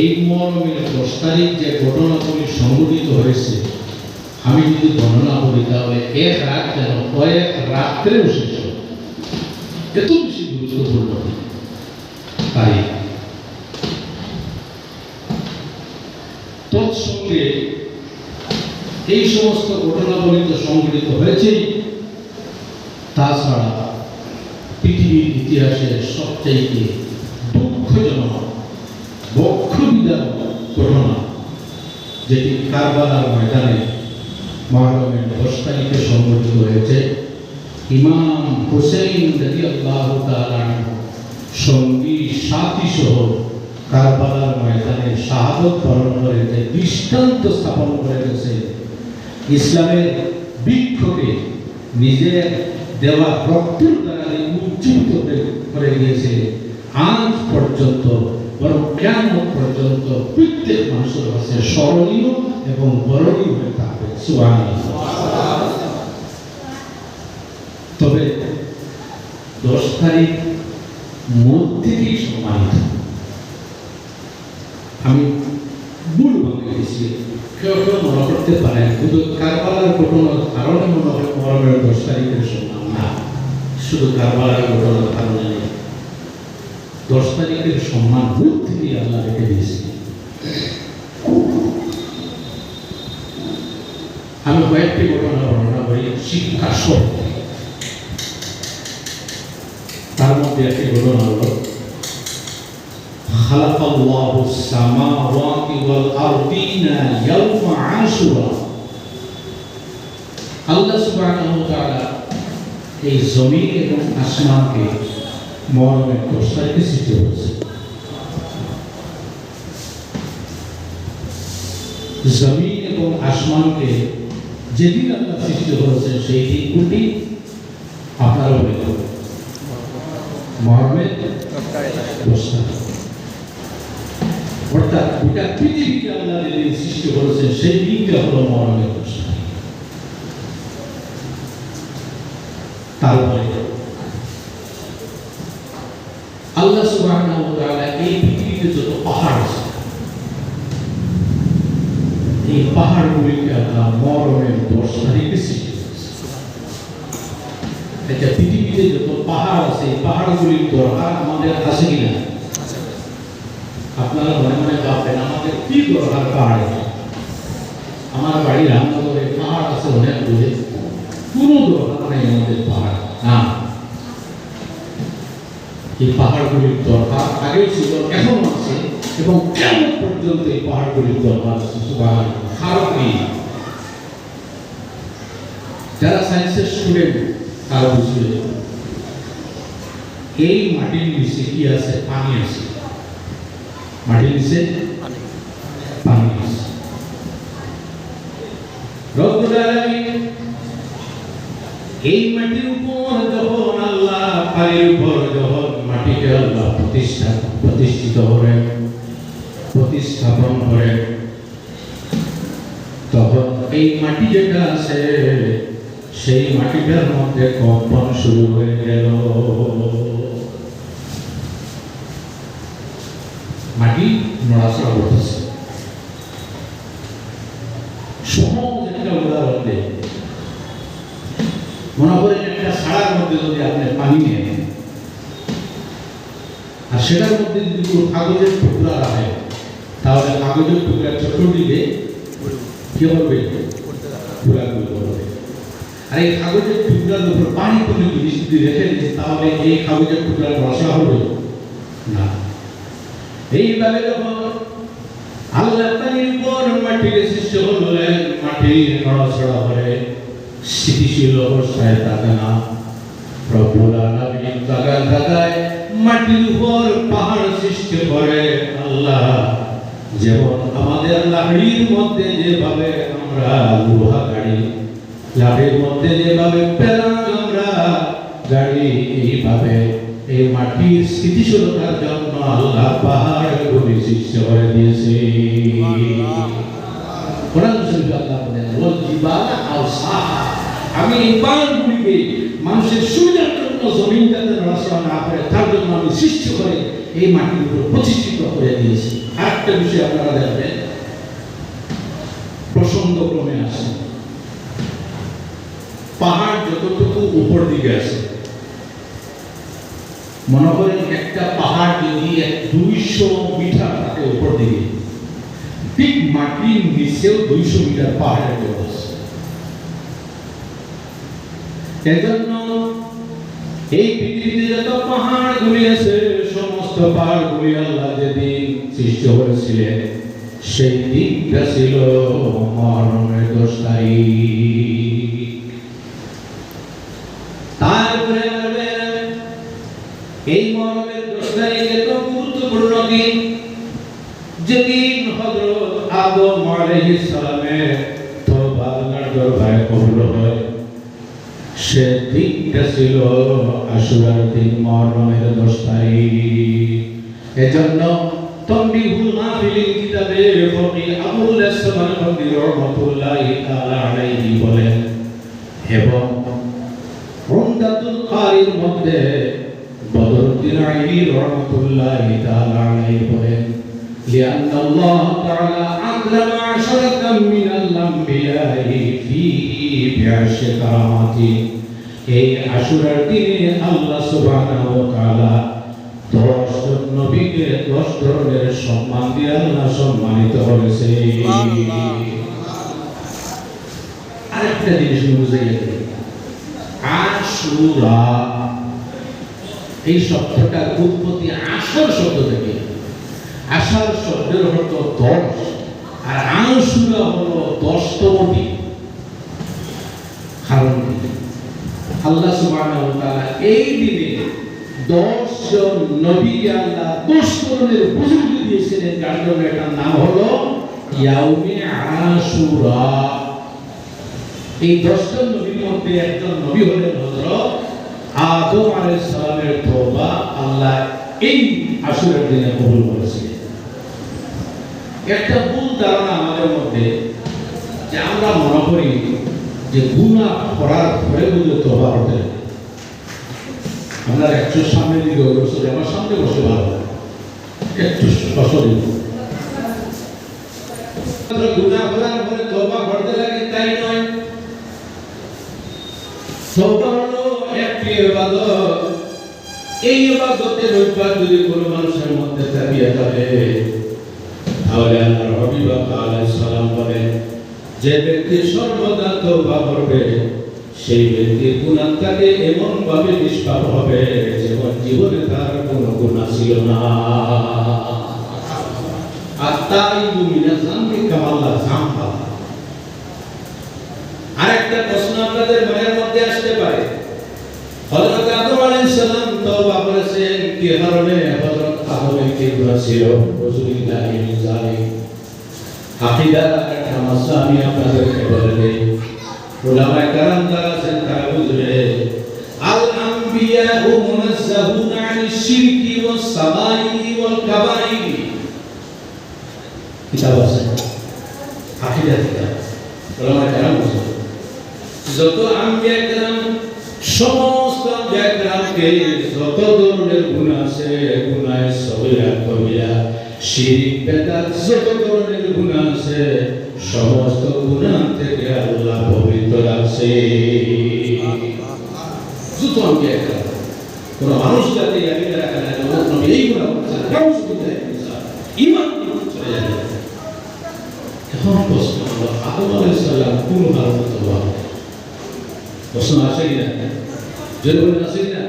এই মহরমের 10 তারিখ যে ঘটনাগুলি সংঘটিত হয়েছে, আমি যদি গণনা করি তাহলে এক রাত যেন কয়েক রাত্রেও শেষ হবে, এত বেশি গুরুত্বপূর্ণ তারিখ। তৎসঙ্গে এই সমস্ত ঘটনাবলী তো সংঘটিত হয়েছেই, তাছাড়া পৃথিবীর ইতিহাসের সবচাইতে দুঃখজনক বক্ষবিদারক ঘটনা, যেটি কারবালার ময়দানে মহরমের 10 তারিখে সংঘটিত হয়েছে। ইমাম হুসাইন রাদিয়াল্লাহু তাআলা সঙ্গী সাথী সহ কারবালার ময়দানে শাহাদত বরণ করে যে দৃষ্টান্ত স্থাপন করে গেছে, ইসলামের বৃক্ষকে নিজের দেওয়া রক্তের দ্বারা উজ্জীবিত করে দিয়েছে, আজ পর্যন্ত বরং কিয়ামত পর্যন্ত প্রত্যেক মানুষের কাছে স্মরণীয় এবং বরণীয় হয়ে থাকবে। সুবহানাল্লাহ। তবে 10 তারিখ মূল থেকেই সম্মানিত। আমি মূল ভাবে গেছি, কেউ কেউ মনে করতে পারে শুধু কারবালার ঘটনার কারণে মনে হয় মহরমের 10 তারিখের সম্মান না, শুধু কারবালার ঘটনার কারণে নেই। 10 তারিখের সম্মান মূল থেকেই আল্লাহ রেখে দিয়েছে। আমি কয়েকটি ঘটনা বর্ণনা করি শিক্ষা সহ। তার মধ্যে একটি ঘটনা হলো খালাকাল্লাহু সামাওয়াতি ওয়াল আরদিনা ইয়াওমা আশুরা। আল্লাহ সুবহানাহু ওয়া তাআলা এই জমিন এবং আসমানকে মহরমের 10 তারিখে সৃষ্টি করেছে। জমিন এবং আসমানকে যেদিন আল্লাহ সৃষ্টি করেছেন সেই দিনটি আপনারা বলে মহরমের 10 তারিখ। অর্থাৎ গোটা পৃথিবীকে আল্লাহ যেদিন সৃষ্টি করেছেন সেই দিনটা হলো মহরমের 10 তারিখ। তারপরে আল্লাহ সুবহানাহু ওয়া তাআলা এই পৃথিবীতে যত পাহাড় আছে, এই পাহাড়গুলিকে আল্লাহ মহরমের 10 তারিখে সৃষ্টি করেছে। এটা পৃথিবীতে যত পাহাড় আছে, এই পাহাড়গুলির দরকার আমাদের আছে কিনা? আপনারা মনে মনে ভাববেন আমাদের কি দরকার পাহাড়ে? আমার বাড়ি রামনগরে পাহাড় আছে অনেক দূরে, কোনো দরকার নেই আমাদের পাহাড় না। এই পাহাড়গুলির দরকার আগেও ছিল, এখনো আছে এবং কিয়ামত পর্যন্ত এই পাহাড়গুলির দরকার আছে। সুবহানাল্লাহ। কারণ কি? যারা সায়েন্সের স্টুডেন্ট তারা বুঝবে এই মাটির নিচে কি আছে? পানি আছে। মাটির নিচে পানি আছে। রব্বুল আলামিন এই মাটির উপর যখন আল্লাহ পানির উপর যখন মাটিকে আল্লাহ প্রতিস্থাপন করেন, তখন এই মাটি যেটা আছে সেই মাটিটার মধ্যে কম্পন শুরু হয়ে গেল। মাটি নড়াচড়া করতেছে। সহজ একটা উদাহরণ দেয়, মনে করেন একটা সাড়ার মধ্যে যদি আপনি পানি নেন আর সেটার মধ্যে যদি কোনো কাগজের টুকরা রাখেন, তাহলে কাগজের টুকরা চটুটিতে কি হবে? আর এই কাগজের টুকরার উপর পানি কোনো জিনিস যদি রেখে দিচ্ছে, তাহলে এই কাগজের টুকরা রসা হবে না। এইভাবে যখন আল্লাহ পানির উপর মাটিকে সৃষ্টি করলেন, মাটি নড়াচড়া করে স্থিতিশীল অবস্থায় থাকে না। রব্বুল আলামিন জায়গায় মাটির উপর পাহাড় সৃষ্টি করে। আল্লাহ যেমন আমাদের লাকড়ির মধ্যে যেভাবে আমরা লোহা গাড়ি, লাকড়ির মধ্যে যেভাবে পেলাম আমরা গাড়ি, এইভাবে এই মাটির স্থিতিশীলতার জন্য আল্লাহ পাহাড়গুলি সৃষ্টি করে দিয়েছে। কোরআন শরীফে আল্লাহ বলেন, ওয়াল জিবালা আওসাহা, আমি এই পাহাড়গুলিকে মানুষের সুবিধার জন্য জমিনটাতে নড়াচড়া না করে তার জন্য আমি সৃষ্টি করে এই মাটির উপর প্রতিষ্ঠিত করে দিয়েছি। আরেকটা বিষয় আপনারা দেখবেন, প্রসঙ্গক্রমে আসে, পাহাড় যতটুকু উপর দিকে আসে, মনে করেন একটা পাহাড় যদি 200 মিটার থাকে উপর দিকে, ঠিক মাটির নিচেও 200 মিটার পাহাড়ের অবস্থা। এজন্য এই পৃথিবীতে যত পাহাড়গুলি আছে, সমস্ত পাহাড়গুলি আল্লাহ যেদিন সৃষ্টি করেছিলেন সেই দিনটা ছিল মুহররমের 10 তারিখ। তারপরে এই মুহররমের 10 তারিখ এত গুরুত্বপূর্ণ দিন, যেদিন হযরত আদম আলাইহিস সালামের তওবা আল্লাহর দরবারে কবুল হয়, সে দিনটা ছিল আশুরার দিন, মুহররমের 10 তারিখ। এজন্য তানবীহুল গাফিলিন কিতাবে ফকি আবুল আসমানি রাহমাতুল্লাহি তাআলা আলাইহি বলেন, এবং উমদাতুল কারির মধ্যে বদরুদ্দিন আইনি রাহমাতুল্লাহি তাআলা আলাইহি বলেন, لأن الله تعالى أكرم عشرة من الأنبياء فيه بعشر كرامات। এই আশুরার দিনে আল্লাহ সুবহানাহু ওয়া তাআলা 10 জন নবীকে 10 ধরনের সম্মান দিয়ে আল্লাহ সম্মানিত করেছে। আরেকটা জিনিস বুঝে গেছে, আশুরা এই শব্দটার উৎপত্তি আশর শব্দ থেকে। আশার শব্দের অর্থ 10, আর আশুরা হলো 10তম দিন। কারণ আল্লাহ সুবহানাহু ওয়া তাআলা এই দিনে 10 জন নবীকে আল্লাহ 10 ধরনের বুজুর্গি দিয়েছিলেন, যার জন্য এটার নাম হলো ইয়াউমে আশুরা। এই 10 জন নবীর মধ্যে একজন নবী হলেন হযরত আদম আলাইহিস সালামের তওবা আল্লাহ এই আশুরার দিনে কবুল করেছিলেন। একটা ভুল ধারণা আমাদের মধ্যে, যে আমরা মনে করি যে গুনাহ করার পরে বুঝে তওবা করতে হবে। আমরা একটু সামনে দিকে বসে, আমার সামনে বসে ভালো লাগে, একটু বসে গুনাহ করার পরে তওবা করতে লাগে তাই নয়। তওবা হলো একটি ইবাদত। এই ইবাদতের অভ্যাস যদি কোনো মানুষের মধ্যে থাকে তাহলে আল্লাহর হাবিব আলাইহিস সালাম বলেন, যে ব্যক্তি সর্বদা তওবা করবে সেই ব্যক্তির গুনাহ থেকে এমন ভাবে নিষ্পাপ হবে যেমন জীবনে তার কোনো গুনাহ ছিল না। আত্তাইবু মিনাজ যামবি কামাল্লা যামবা। আরেকটা প্রশ্ন আপনাদের মনের মধ্যে আসতে পারে, হযরত আদম আলাইহিস সালাম তওবা করেছেন কি কারণে? হযরত আদমের কি গুনাহ ছিল? রাসূলুল্লাহ মিজালি আকীদার একটা মাসলা আমি আপনাদেরকে বলে দেই। উলামায়ে কেরাম যারা আছেন তারা বুঝবে, আল আম্বিয়াউ মুনাজ্জাহুন আনিশ শিরকি ওয়াস সাগাইরি ওয়াল কাবাইরি। কিতাব আছে আকীদা কিতাব, উলামায়ে কেরাম বুঝবে যত আম্বিয়া কেরাম, সমস্ত আম্বিয়া কেরামকে যত ধরনের গুনাহ আছে, গুনাহ সগীরা কবিরা শিরক বেদাত যত ধরনের গুনাহ আছে, সমস্ত গুনাহ থেকে আল্লাহ পবিত্র রাখছে। যত আম্বিয়া কেরাম, কোন মানুষ যাতে আকিদা রাখে না নবী এই গুনাহ করেছেন, ঈমান চলে যাবে। এখন প্রশ্ন হলো, আদম আলাইহিস সালাম কোন হালতে তওবা? প্রশ্ন আসে কিনা? যদি বলেন আসে কিনা?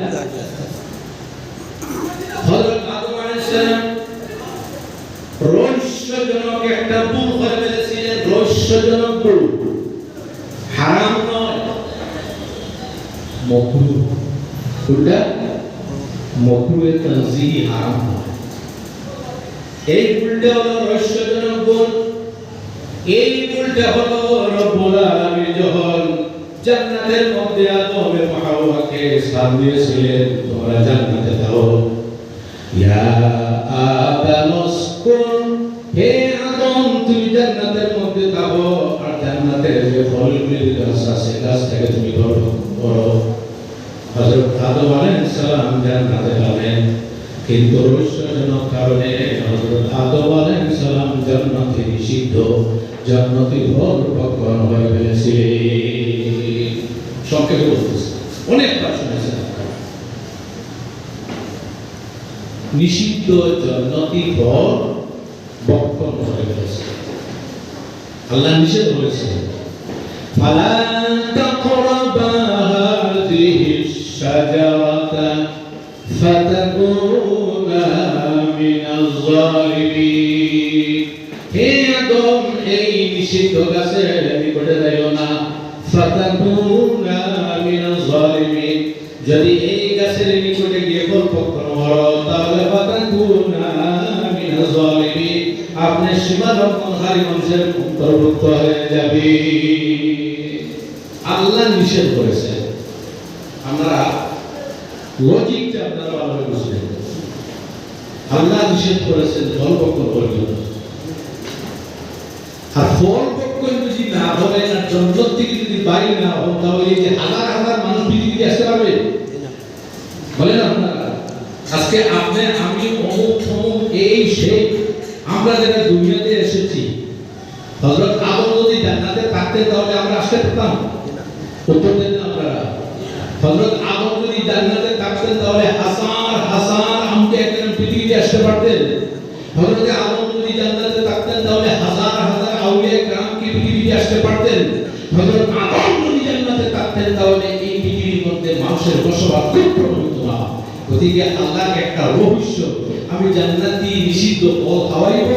হযরত আদম আলাইহিস সালাম রহস্যজনক একটা ভুল করে ফেলেছিলেন। রহস্যজনক ভুল, হারাম নয়, মাকরুহ। কোনটা? মাকরুহে তানজিহি, হারাম নয়। এই ভুলটা হলো রহস্যজনক ভুল। এই ভুলটা হলো রব্বুল আলামিন যখন জান্নাতের মধ্যে আদম এবং হাওয়াকে সালাম দিয়েছিলেন, তোমরা জান্নাতে যাও, ইয়া আদম উসকুন, হে আদম তুমি জান্নাতের মধ্যে যাও, আর জান্নাতের যে ফলগুলি গাছ আছে গাছ থেকে তুমি গ্রহণ করো। হযরত আদম আলাইহিস সালাম জান্নাতে গেলেন, কিন্তু রহস্যজনক আদম আলাইহিস সালাম জান্নাতে নিষিদ্ধ জান্নাতি ফল ভক্ষণ হয়ে গেছে। সংক্ষেপে বলতেছে, অনেকবার শুনেছেন নিষিদ্ধ জান্নাতি ফল ভক্ষণ হয়ে গেছে। আল্লাহ নিষেধ করেছে ফালা তাকরাবা হাযিহিশ শাজারাতা ফাতাকুনা মিনাজ জালিমিন। হে আদম, এই নিষিদ্ধ গাছের নিকটে যাইও না। ফাতাকুনা মিনাজ জালিমিন, যদি এই গাছের নিকটে গিয়ে ফল ভক্ষণ করো তাহলে ফাতাকুনা মিনাজ জালিমিন, আপনি সীমা লঙ্ঘনকারী মানুষের অন্তর্ভুক্ত হয়ে যাবে। আল্লাহ নিষেধ করেছে। আমরা লজিকটা আপনারা ভালোভাবে বুঝবেন। আল্লাহ নিষেধ করেছেন ফল ভক্ষণ করবেন না। আর ফল ভক্ষণ যদি না হয় আর জান্নাত থেকে যদি বাইরে না হন তাহলে এই যে হাজার হাজার মানুষ পৃথিবীতে আসতে পারবে? বলেন আপনারা। আজকে আপনি আমি অমুক অমুক এই সেই আমরা যারা দুনিয়াতে এসেছি, হযরত আদম যদি জান্নাতে থাকতেন তাহলে আমরা আসতে পারতাম? উত্তর দেন না আপনারা। হযরত আদম যদি জান্নাতে থাকতেন তাহলে হাজার হাজার আমকে একজন পৃথিবীতে আসতে পারতেন? হযরত আদম যদি জান্নাতে থাকতেন তাহলে হাজার হাজার আউলিয়া کرام কি পৃথিবীতে আসতে পারতেন? হযরত আদম যদি জান্নাতে থাকতেন তাহলে এই পৃথিবীর মধ্যে মানুষের বসবাস খুব প্রবল হতো না। ওদিকে আল্লাহর একটা রহস্য, আমি জান্নাতি নিষিদ্ধ ফল খাওয়াইব,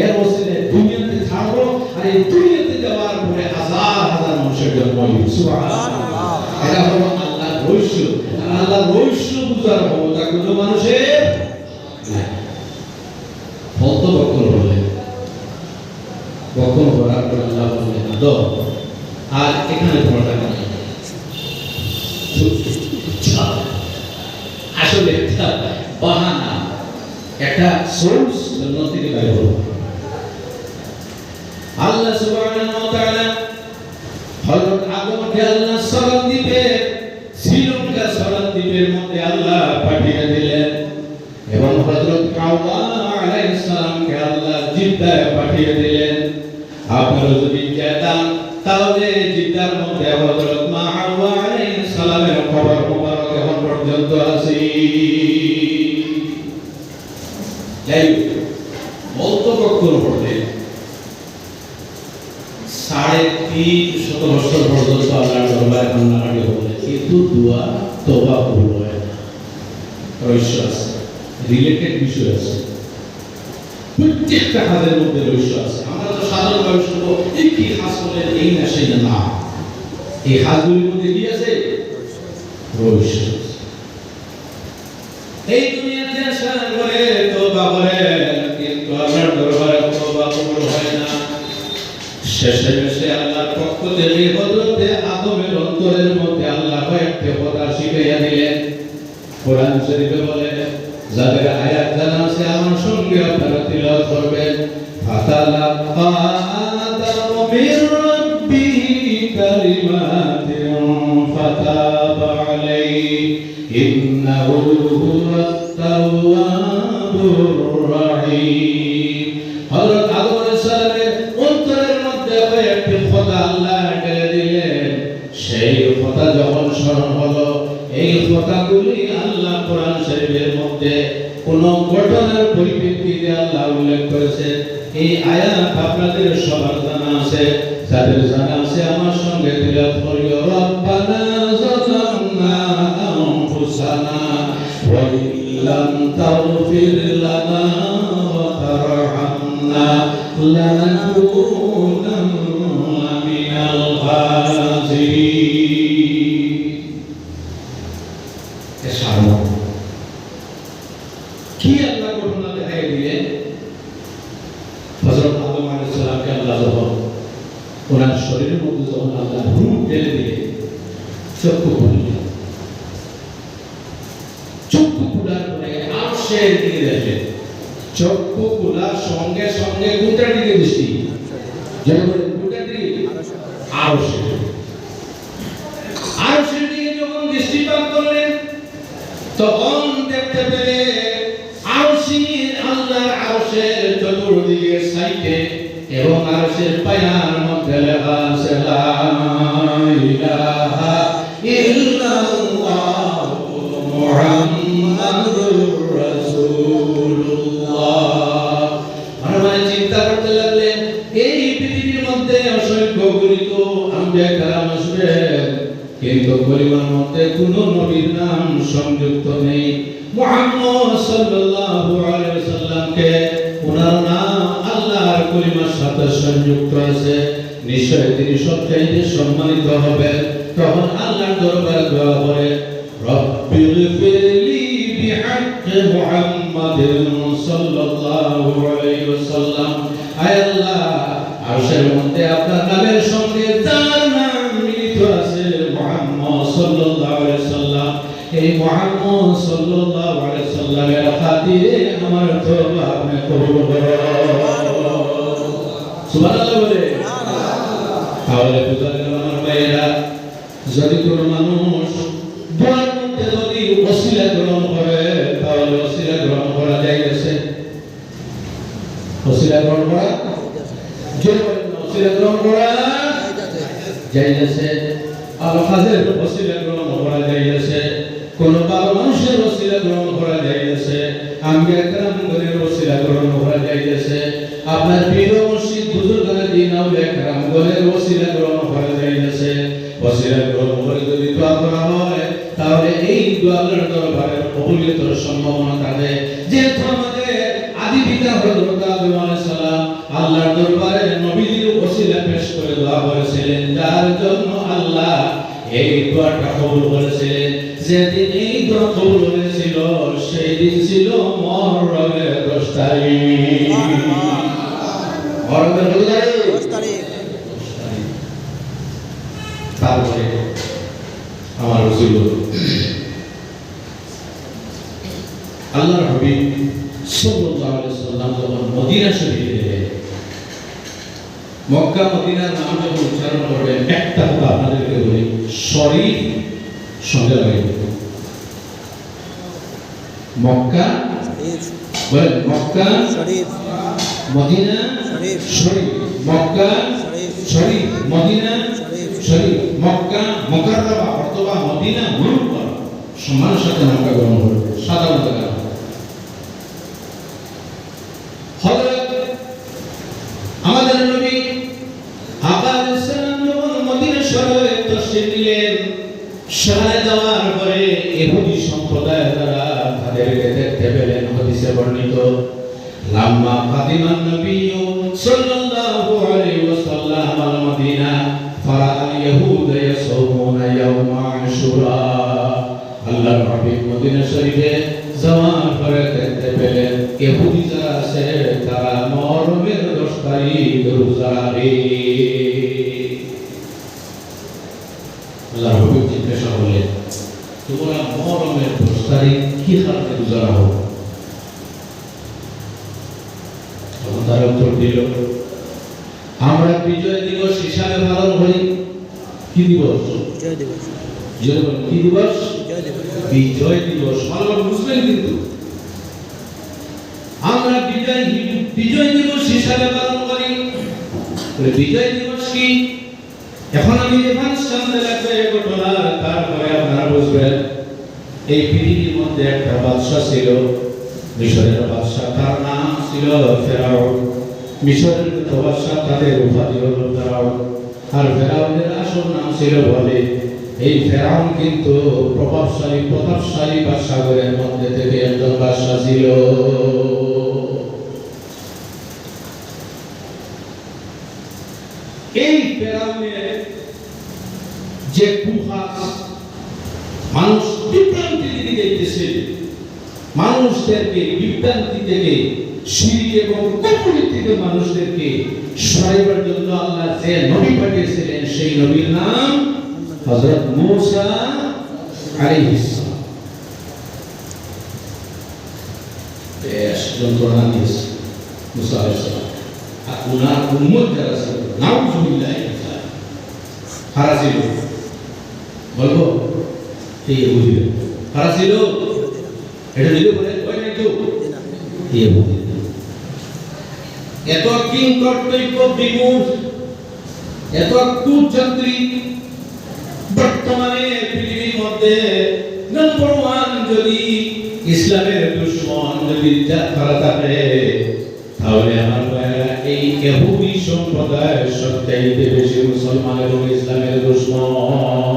এর ওসিলে দুনিয়াতে থাকবো, আর এই দুনিয়াতে যাওয়ার পরে হাজার হাজার মানুষের জন্ম হবে। সুবহানাল্লাহ। এটা হলো আল্লাহর রহস্য। আল্লাহর রহস্য বুঝার ক্ষমতা কোনো মানুষের নাই। ফল তো ভক্ষণ করলেন, ভক্ষণ করার পর আল্লাহ বললেন আদম আর এখানে তোমার টাকা নেই। আসলে একটা বাহানা, একটা সোর্স জান্নাত থেকে বের হলো। আল্লাহ সুবহানাহু ওয়া তাআলা হযরত আদমকে আল্লাহ সরাত দ্বীপে, শ্রীলঙ্কা সরাত দ্বীপের মধ্যে আল্লাহ পাঠিয়ে দিলেন এবং হযরত হাওয়া আলাইহিস সালামকে আল্লাহ জিদ্দায় পাঠিয়ে দিলেন। আপনারা যদি যেতাম তাহলে জিদ্দার মধ্যে হযরত মা হাওয়া আলাইহিস সালামের কবর মুবারক এখন পর্যন্ত আছে। যাই বলতো ভক্ষণ করতে 350 বছর পর্যন্ত আল্লাহর দরবারে কান্নাকাটি হলে কিন্তু দোয়া তওবা কবুল হয় না। রহস্য আছে, রিলেটেড বিষয় আছে, প্রত্যেকটা কাজের মধ্যে রহস্য আছে। আমরা তো সাধারণভাবে শুনবো এই কি কাজ করলে এই না সেই না, এই কাজগুলির মধ্যে কি আছে? রহস্য। এই দুনিয়াতে আসার পরে তওবা করে কিন্তু আল্লাহর দরবারে তওবা কবুল হয় না। শেষে আল্লাহর পক্ষ থেকে হযরত আদমের অন্তরের মধ্যে আল্লাহ কয়েকটি কথা শিখাইয়া দিলেন। কোরআন শরীফে বলে, যাদের আয়াত জানা আছে আমার সঙ্গে আপনারা তিলাওয়াত করবেন। ফাতালাক্কা আদামু মির রাব্বিহি কালিমাতিন ফাতাবা আলাইহি ইন্নাহু হুয়াত তাওয়াবুর রাহিম। হযরত আদম আলাইহিস সালামের অন্তরের মধ্যে কয়েকটি কথা আল্লাহ ঢেলে দিলেন। সেই কথা যখন স্মরণ হলো, এই কথাগুলি আল্লাহ কোরআন শরীফের মধ্যে কোন ঘটনার পরিপ্রেক্ষিতে আল্লাহ উল্লেখ করেছে। এই আয়াত আপনাদের সবার জানা আছে, যাদের জানা আছে আমার সঙ্গে তিলাওয়াত করিও। রব্বানা যালামনা আনফুসানা ওয়া ইল্লাম তাগফির লানা ওয়া তারহামনা লানাকুনান্না মিনাল খাসিরিন। কি আল্লাহ ঘটনা দেখাই দিলেন? হযরত আদম আলাইহিস সালামকে আল্লাহ যখন ওনার শরীরের মধ্যে যখন আল্লাহ রূহ ঢেলে দিলেন, চক্ষু খুললেন। চক্ষু খোলার পরে আরশের দিকে দেখলেন। চক্ষু খোলার সঙ্গে সঙ্গে কোনটার দিকে দৃষ্টি? যখন কোনটার দিকে? আরশের। আরশের দিকে যখন দৃষ্টিপাত করলেন তখন দেখতে পেলেন আরশের আল্লাহর আরশের সাইটে এবং আরশের পায়ার মধ্যে লেখা আছে লা ইলাহা ইল্লাল্লাহ মুহাম্মাদুর রাসূলুল্লাহ। মানে চিন্তা করতে লাগলেন এই পৃথিবীর মধ্যে অসংখ্য গণিত আম্বিয়া কেরাম আসবেন, কিন্তু পরিমাণ মধ্যে কোনো নবীর নাম সংযুক্ত নেই। মুহাম্মদ সাল্লাল্লাহু আলাইহি ওয়াসাল্লামকে ওনার নাম আল্লাহর কলিমার সাথে সংযুক্ত আছে, নিশ্চয় তিনি সবচাইতে সম্মানিত হবেন। তখন আল্লাহর দরবারে দোয়া করে রব্বিগফিরলি বিহাক্কি মুহাম্মাদিন সাল্লাল্লাহু আলাইহি ওয়াসাল্লাম। আয় আল্লাহ, আরশের মধ্যে আপনার নামের সঙ্গে যার নাম মিলিত আছে মুহাম্মদ সাল্লাল্লাহু আলাইহি ওয়াসাল্লাম, এই মুহাম্মদ সাল্লাল্লাহু আলাইহি ওয়াসাল্লামের খাতিরে আমার তওবা আপনি কবুল করুন। সুবহানাল্লাহ বলে। তাহলে বুঝলেন আমার ভাইরা, যদি কোনো মানুষ দোয়ার মধ্যে যদি ওসিলা গ্রহণ করে তাহলে ওসিলা গ্রহণ করা যাইতেছে। ওসিলা গ্রহণ করা ওসিলা গ্রহণ করা যাইতেছে। আল-হাজের ওসিলা গ্রহণ করা যাইতেছে। কোন ভালো মানুষের ওসিলা গ্রহণ করা যাইতেছে। আম্বিয়া কেরামগণের ওসিলা গ্রহণ করা যাইতেছে। আপনার পীর মুর্শিদ বুজুর্গানে দিন আউলিয়া কেরামগণের ওসিলা গ্রহণ করা যাইতেছে। ওসিলা গ্রহণ করে যদি দোয়া করা হয় তাহলে এই দোয়ার দরবারে কবুলিয়তের সম্ভাবনা থাকে। যেহেতু আমাদের আদি পিতা হযরত আদম আলাইহিস সালাম আল্লাহর দরবারে নবীদের ওসিলা পেশ করে দোয়া করেছিলেন, যার জন্য আল্লাহ এই দোয়াটা কবুল করেছিলেন। যেদিন এই দোয়া কবুল হয়েছিল সেই দিন ছিল মুহররমের 10 তারিখ। মুহররমের 10 তারিখ। তারপরে আমার রাসূল আল্লাহর হাবিব সাল্লাল্লাহু আলাইহি ওয়াসাল্লাম যখন মদিনা শরীফে এলেন, মক্কা মদিনার নাম যখন উচ্চারণ করবেন, একটা কথা আপনাদেরকে বলি, শরীফ সঙ্গে লাগাইব। মক্কা বলেন, মক্কা শরীফ, মদিনা শরীফ, মক্কা শরীফ, মদিনা শরীফ, মক্কা মুকাররমা অথবা মদিনা মুনাওয়ারা, সম্মানের সাথে মক্কা গ্রহণ করবে, সাধারণত কারণ হযরত আমাদের নবী আবা আলাইহিস সালাম যখন মদিনা শহরে তশরিফ নিলেন, শহরে যাওয়ার পরে ইহুদি সম্প্রদায়ের দ্বারা তাদেরকে দেখতে পেলেন। হাদিসে বর্ণিত লাম্মা কাদিমান নবী সাল্লাল্লাহু আলাইহি ওয়াসাল্লাম আল মদিনা ফারাআল ইয়াহুদা ইয়াসুমুনা ইয়াওমা আশুরা। আল্লাহর হাবিব মদিনা শরীফে যাওয়ার পরে দেখতে পেলেন ইহুদি যারা আছে তারা মুহররমের 10 তারিখ রোজা রাখে। আল্লাহর হাবিব জিজ্ঞাসা করলেন, তোমরা মুহররমের 10 তারিখ কি কারণে রোজা রাখো? তখন তারা উত্তর দিল, আমরা বিজয় দিবস হিসাবে পালন করি। কি দিবস? বিজয় দিবস। কি দিবস? বিজয় দিবস। ভালো বুঝবেন কিন্তু আমরা বিজয় দিবস হিসাবে পালন করি। বিজয় দিবস কি? এখন আমি রেফারেন্স সামনে রাখবো এই ঘটনা, তারপরে আপনারা বুঝবেন। এই পৃথিবীর মধ্যে একটা বাদশা ছিল, মিশরের বাদশা, তার নাম ছিল ফেরাউন। মিশরের বাদশা, তাদের উপাধি হলো ফেরাউন। আর ফেরাউনের আসল নাম ছিল বলে। এই ফেরাউন কিন্তু প্রতাপশালী বাদশাদের মধ্যে থেকে একজন বাদশা ছিল। এই ফেরাউনের যে কুহাস, মানুষ বিভ্রান্তি দিকে যাইতেছে, মানুষদেরকে বিভ্রান্তি থেকে, শিরক এবং কুফর থেকে মানুষদেরকে সরাইবার জন্য আল্লাহ যে নবী পাঠিয়েছিলেন সেই নবীর নাম হযরত মূসা আলাইহিস সালাম। বেশ যন্ত্রণা দিয়েছে মূসা আলাইহিস সালাম। আর উনার উম্মত যারা ছিল, নাউযুবিল্লাহ, কারা ছিল বলবো? এই ইহুদিরা। কারা ছিল? এটা দিলে বলে ওই নাই তো ইহুদি। এত কিং কর্তব্য বিমূঢ়, এত কুচক্রী, বর্তমানে পৃথিবীর মধ্যে নম্বর ওয়ান যদি ইসলামের দুশমন যদি যারা থাকে, তাহলে আমার ভাইরা এই ইহুদি সম্প্রদায় সবচাইতে বেশি মুসলমানের ও ইসলামের দুশমন।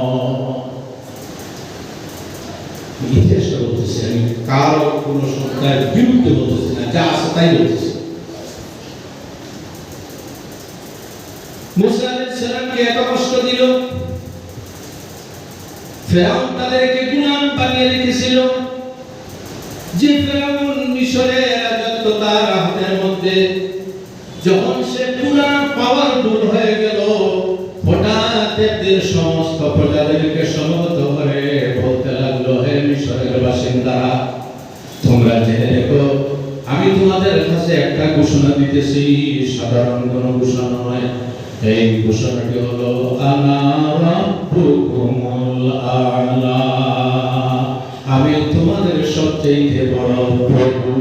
ইতিহাস বলতেছি, আমি কারো কোনো সম্প্রদায়ের বিরুদ্ধে বলতেছি না, যা আছে তাই বলতেছি। মুসা আলাইহিস সালামকে এত কষ্ট দিল, ফেরাউন তাদেরকে গোলাম বানিয়ে রেখেছিল। যে ফেরাউন মিশরের রাজত্ব তার হাতের মধ্যে, যখন সে পুরা পাওয়ারফুল হয়ে গেল, হঠাৎ একদিন সমস্ত প্রজাদেরকে সমবেত করে বলতে লাগলো, হে মিশরের বাসিন্দারা, তোমরা জেনে রেখো, আমি তোমাদের কাছে একটা ঘোষণা দিতেছি, সাধারণ কোনো ঘোষণা নয়। এই ঘোষণাটি হলো আনা রাব্বুকুমুল আ'লা, আমি তোমাদের সবচেয়ে বড় প্রভু।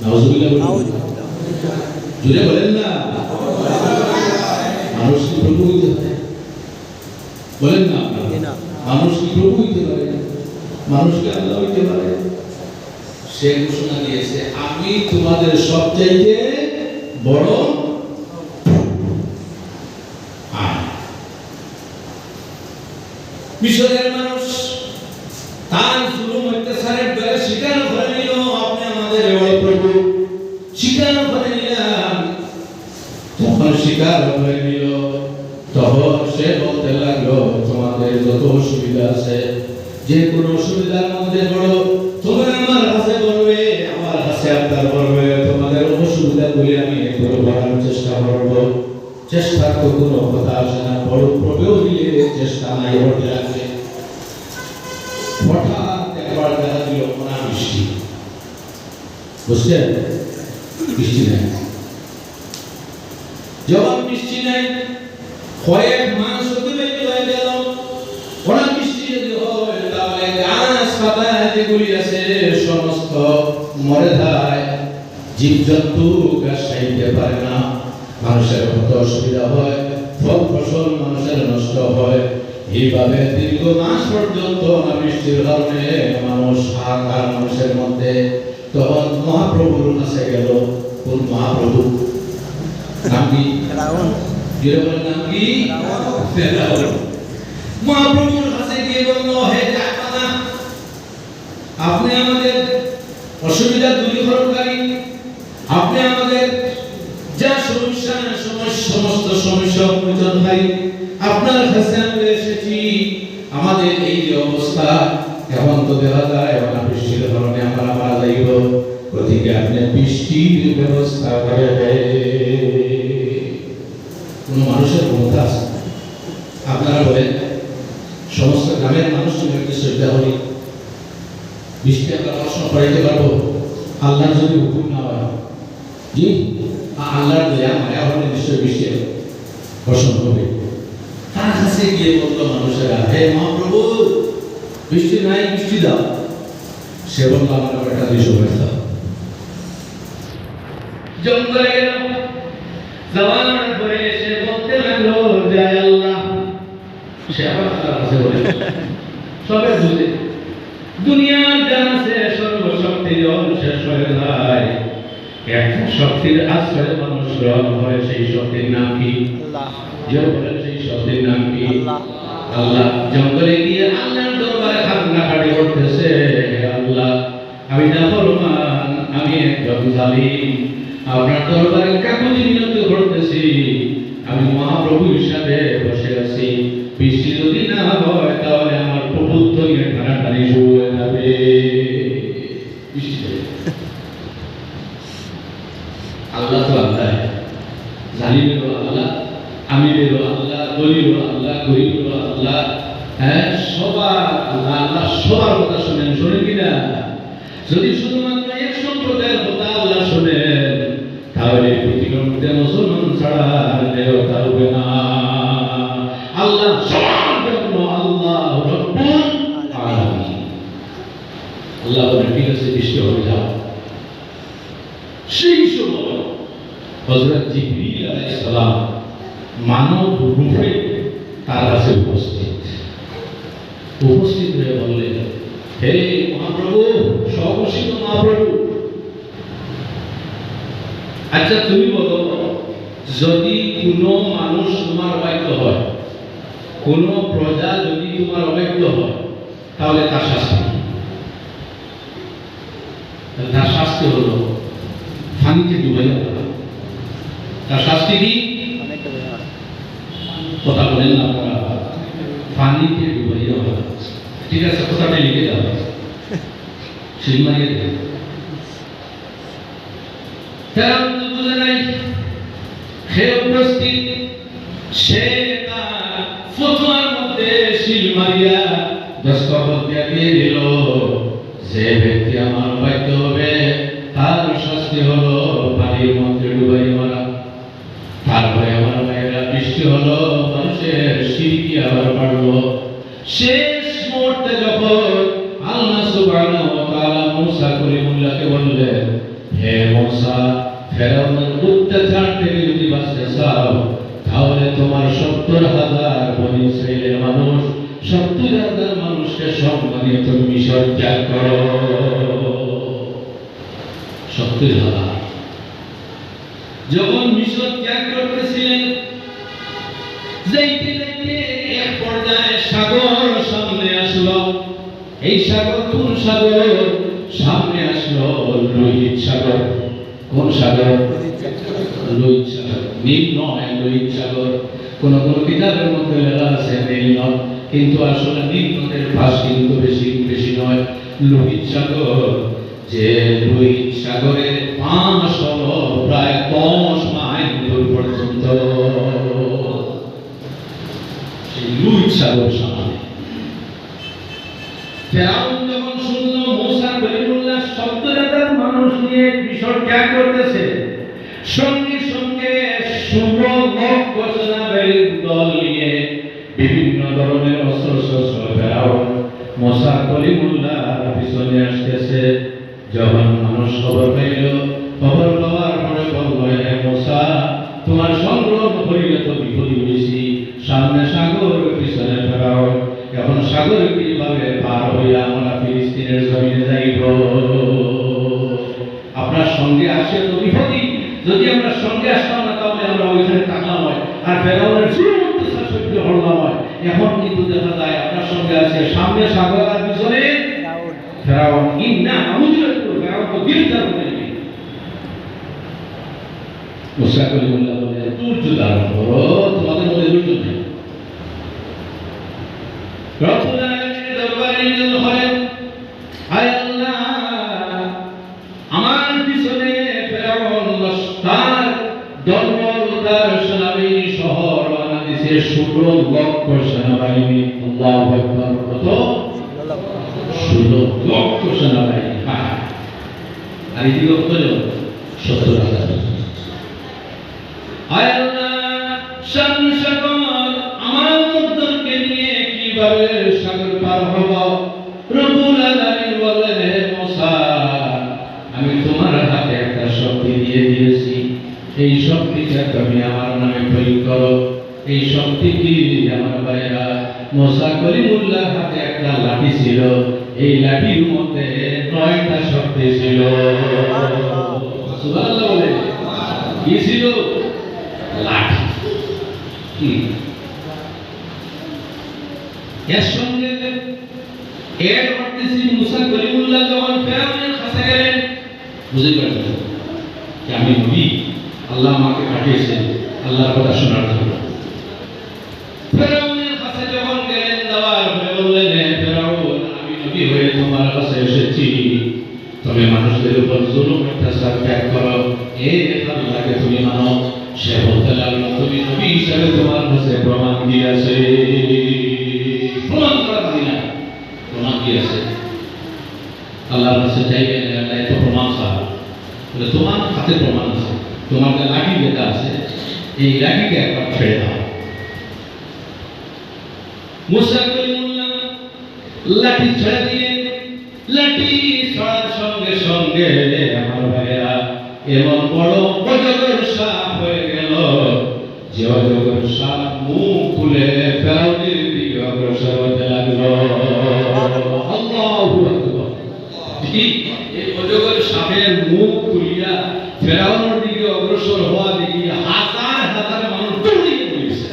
নাউজুবিল্লাহ, জুড়ে বলেন না। মানুষ কি প্রভু হইতে পারে? বলেন না। মানুষ কি প্রভু হইতে পারে? মানুষ কি আল্লাহ হইতে পারে? সে ঘোষণা দিয়েছে, আমি তোমাদের সবচেয়ে বড়। মিশরের মানুষ তার জুলুম অত্যাচারের দ্বারা স্বীকার করে নিল, আপনি আমাদের বড় প্রভু। স্বীকার করে নিলাম। যখন স্বীকার করে নিল, তখন সে বলতে লাগলো, তোমাদের যত অসুবিধা আছে, যে কোনো অসুবিধার মধ্যে বড়, তোমরা আমার কাছে বলবে, আমার কাছে আপনার বলবে, তোমাদের অসুবিধা বলে আমি এগুলো বলার চেষ্টা করব। চেষ্টার তো কোনো কথা আসে না, বড় প্রভেও দিলে চেষ্টা নাই হতে লাগবে। হঠাৎ একবার দেখা দিল অনাবৃষ্টি, বুঝছেন? বৃষ্টি নাই। যখন বৃষ্টি নাই, কয়েক মাস অতিবাহিত হয়ে গেল। অনাবৃষ্টি যদি হয়, তাহলে গাছ পাতা যেগুলি আছে সমস্ত মরে যায়, জীবজন্তু গাছ খাইতে পারে না, মানুষের কত অসুবিধা হয়, ফল ফসল মানুষের নষ্ট হয়। এইভাবে দীর্ঘ মাস পর্যন্ত অনাবৃষ্টির কারণে মানুষ হাহাকার মানুষের মধ্যে। তখন মহাপ্রভুর কাছে গেল। কোন মহাপ্রভু? নাম কি? নাম কি? মহাপ্রভুর কাছে গিয়ে বলল, হে জাহানা, আপনি আমাদের অসুবিধা দূরীকরণকারী, আপনি আমাদের যা সমস্যা, সমস্ত সমস্যা মোচনকারী, আপনার কাছে আমরা এসেছি। আমাদের এই যে অবস্থা, এখন তো দেখা যায় অনাবৃষ্টির কারণে আমরা মারা যাইব, ওদিকে আপনি বৃষ্টির ব্যবস্থা করে কোন মানুষের ক্ষমতা আছে? আপনারা বলেন, সমস্ত গ্রামের মানুষ একটি শ্রদ্ধা করি, বৃষ্টি আমরা প্রশ্ন করাইতে পারবো? আল্লাহর যদি হুকুম না হয়, জি আল্লাহর দয়া মায়া হলে নিশ্চয় বৃষ্টি বর্ষণ হবে। তার কাছে গিয়ে বলতো মানুষেরা, হে মহাপ্রভু, বৃষ্টি নাই, বৃষ্টি দাও। সে বলল, আমার একটা দৃশ্য হয়ে দাও। জঙ্গলে গেল, যাওয়ার পরে সে বলতে লাগলো, জয় আল্লাহ। সে আবার আল্লাহর কাছে বলে, সবে বুঝে দুনিয়ার যা আছে সর্বশক্তি শেষ হয়ে যায়, একটা শক্তির আশ্রয়ে মানুষ গ্রহণ করে, সেই শক্তির নাম কি? যে বলেন, সেই শক্তির নাম কি? আল্লাহ। জঙ্গলে গিয়ে আল্লাহর দরবারে কান্নাকাটি করতেছে, আল্লাহ, আমি নাফরমান, আমি একজন জালিম, আপনার দরবারে কাকুতি মিনতি করতেছি, আমি মহাপ্রভু হিসাবে বসে আছি, বৃষ্টি যদি না হয় তাহলে আমার প্রভুত্ব নিয়ে টানাটানি শুরু হয়ে যাবে। আল্লাহ তো আল্লাহ, জালিমেরও আল্লাহ, আমিরেরও আল্লাহ, গরিবেরও আল্লাহ, গরিবেরও আল্লাহ, হ্যাঁ, সবার আল্লাহ। আল্লাহ সবার কথা শোনেন, শোনেন কিনা? যদি শুধুমাত্র এক সম্প্রদায়ের কথা আল্লাহ শোনেন, তাহলে পৃথিবীর মধ্যে মুসলমান ছাড়া দেবতা হবে না। আল্লাহ সবার জন্য আল্লাহ রব্বুল আলামিন। আল্লাহ বলে, ঠিক আছে, বৃষ্টি হয়ে যাও। সেই সময় হযরত জিবরীল আলাইহিস সালাম মানব রূপে তার কাছে উপস্থিত হয়ে বললেন, হে মহাপ্রভু, সর্বশক্ত মহাপ্রভু, আচ্ছা তুমি বলো, যদি কোনো মানুষ তোমার অবাধ্য হয়, কোনো প্রজা যদি তোমার অবাধ্য হয়, তাহলে তার শাস্তি তার শাস্তি হলো পানিতে ডুবাইয়া দেওয়া। তার শাস্তি কি? কথা বলেন না আপনারা, পানিতে ডুবাইয়া দেওয়া। ঠিক আছে, কথাটা লিখে দাও, সিলমাইয়ে দেয়। ফেরাউন তো বুঝে নাই, সে উপস্থিত, সে তার ফতোয়ার মধ্যে সিল মারিয়া দস্তখত দিয়ে দিল, যে ব্যক্তি আমার বাধ্য হবে তার শাস্তি হলো পানির মধ্যে ডুবাই মারা। তারপরে আমার ভাইয়েরা বৃষ্টি হলো, মানুষের শিরকি আবার বাড়লো। শেষ মুহূর্তে যখন আল্লাহ সুবহানাহু ওয়া তাআলা মুসা কলিমুল্লাহকে বললেন, হে মুসা, ফেরাউনের অত্যাচার থেকে যদি বাঁচতে চাও, তাহলে তোমার ৭০,০০০ বনী ইসরাইলের মানুষ, ৭০,০০০ মানুষকে সঙ্গে তুমি মিশর ত্যাগ করো। ৭০,০০০ যখন মিশর ত্যাগ করতেছিলেন, যাইতে যাইতে এক পর্যায়ে সাগর সামনে আসলো। এই সাগর কোন সাগর? সামনে আসলো লোহিত সাগর। কোন সাগর? লোহিত সাগর। নীল নয়, লোহিত সাগর। কোন কোন কিতাবের মধ্যে লেখা আছে নীল নদ, কিন্তু আসলে নীল নদের পাশ কিন্তু বেশি নয়, লোহিত সাগর। যে লোহিত সাগরের পাশ হলো প্রায় 10 মাইল দূর পর্যন্ত। সেই লোহিত সাগর সামনে ফেরাউন যখন শুনল মুসা কলিমুল্লাহ ৭০,০০০ মানুষ নিয়ে মিশর ত্যাগ করতেছে, সঙ্গে সঙ্গে সেনাবাহিনীর দল নিয়ে বিভিন্ন ধরনের অস্ত্র ফেরাউন মুসা কলিমুল্লাহ পিছনে আসতেছে। যখন মানুষ খবর পাইল, খবর পাওয়ার পরে বলল, হে মুসা, তোমার সংগ্রাম করিলে তো বিপদী হয়েছি, সামনে সাগর, পিছনে ফেরাউন। এখন সাগর কিভাবে পার হইয়া আমরা ফিলিস্তিনের জমিনে যাইব? আপনার সঙ্গে আসে তো বিপদী, যদি আমরা সঙ্গে আসতাম না তাহলে আমরা ওইখানে থাকলাম হয়, আর ফেরাউনের অত্যাচার সহ্য করলাম হয়। এখন কিন্তু দেখা যায় আপনার সঙ্গে আছে সামনে সাগর আর পিছনে ফেরাউন। ইন্না আউযুবিল্লাহ, ফেরাউন তো গ্রেফতার করে নিবে। মুসা কলিমুল্লাহ বলে, ধৈর্য ধারণ করো, তোমাদের মধ্যে ধৈর্য নেই। রব্বুল আলামিনের দরবারে নিবেদন করেন, হায় আল্লাহ, আমার পিছনে ফেরাউন তার দলবল, তার সেনাবাহিনী সহ রওনা দিয়েছে ১৬ লক্ষ সেনাবাহিনী। আল্লাহু আকবার। কত? ১৬ লক্ষ সেনাবাহিনী। আর এই লক্ষ ৭০,০০০। হায় আল্লাহ, সামনে সাগর, আমার উম্মতকে নিয়ে কিভাবে সাগর পার হব? রব্বুল আলামিন বললেন, হে মুসা, আমি তোমার হাতে একটা শক্তি দিয়ে দিয়েছি, এই শক্তিটা তুমি আমার নামে প্রয়োগ করো। এই শক্তি কি আমার ভাইরা? মুসা কলিমুল্লাহ হাতে একটা লাঠি ছিল, এই লাঠির মধ্যে ৯টা শক্তি ছিল। সুবহানাল্লাহ বলে, কি ছিল? লাঠি। কি এর সঙ্গে এর করতেছি মুসা কলিমুল্লাহ যখন ফেরাউনের কাছে গেলেন, বুঝতে পারলেন যে আমি নবী, আল্লাহ আমাকে পাঠিয়েছেন আল্লাহর কথা শোনার জন্য। ফেরাউনের কাছে যখন গেলেন, যাওয়ার পরে বললেন, হে ফেরাউন, আমি নবী হয়ে তোমার কাছে এসেছি, তবে মানুষদের উপর জুলুম অত্যাচার ত্যাগ করো, এই আল্লাহকে তুমি মানো। সে বলতে লাগলো, তুমি নবী হিসাবে তোমার কাছে প্রমাণ দিয়েছে। প্রমাণ করা পারি না, প্রমাণ দিয়েছে। আল্লাহর কাছে চাইবেন, আল্লাহ এত প্রমাণ চাও, তোমার হাতে প্রমাণ আছে, তোমার যে লাঠি যেটা আছে, এই লাঠিকে একবার ছেড়ে দাও। মুসা কলিমুল্লাহ লাঠি ছেড়ে দিয়ে, লাঠি ছাড়ার সঙ্গে সঙ্গে আমার ভাইয়েরা এমন বড় অজগর সাপ হয়ে গেল যে অজগর সাপ মুখ খুলে ফেরাউনের দিকে অগ্রসর হতে লাগলো। আল্লাহু আকবার। ঠিক এই অজগর সাপের মুখ খুলিয়া ফেরাউনের দিকে অগ্রসর হওয়া দেখি হাজার হাজার মানুষ দৌড়িয়ে পড়েছে।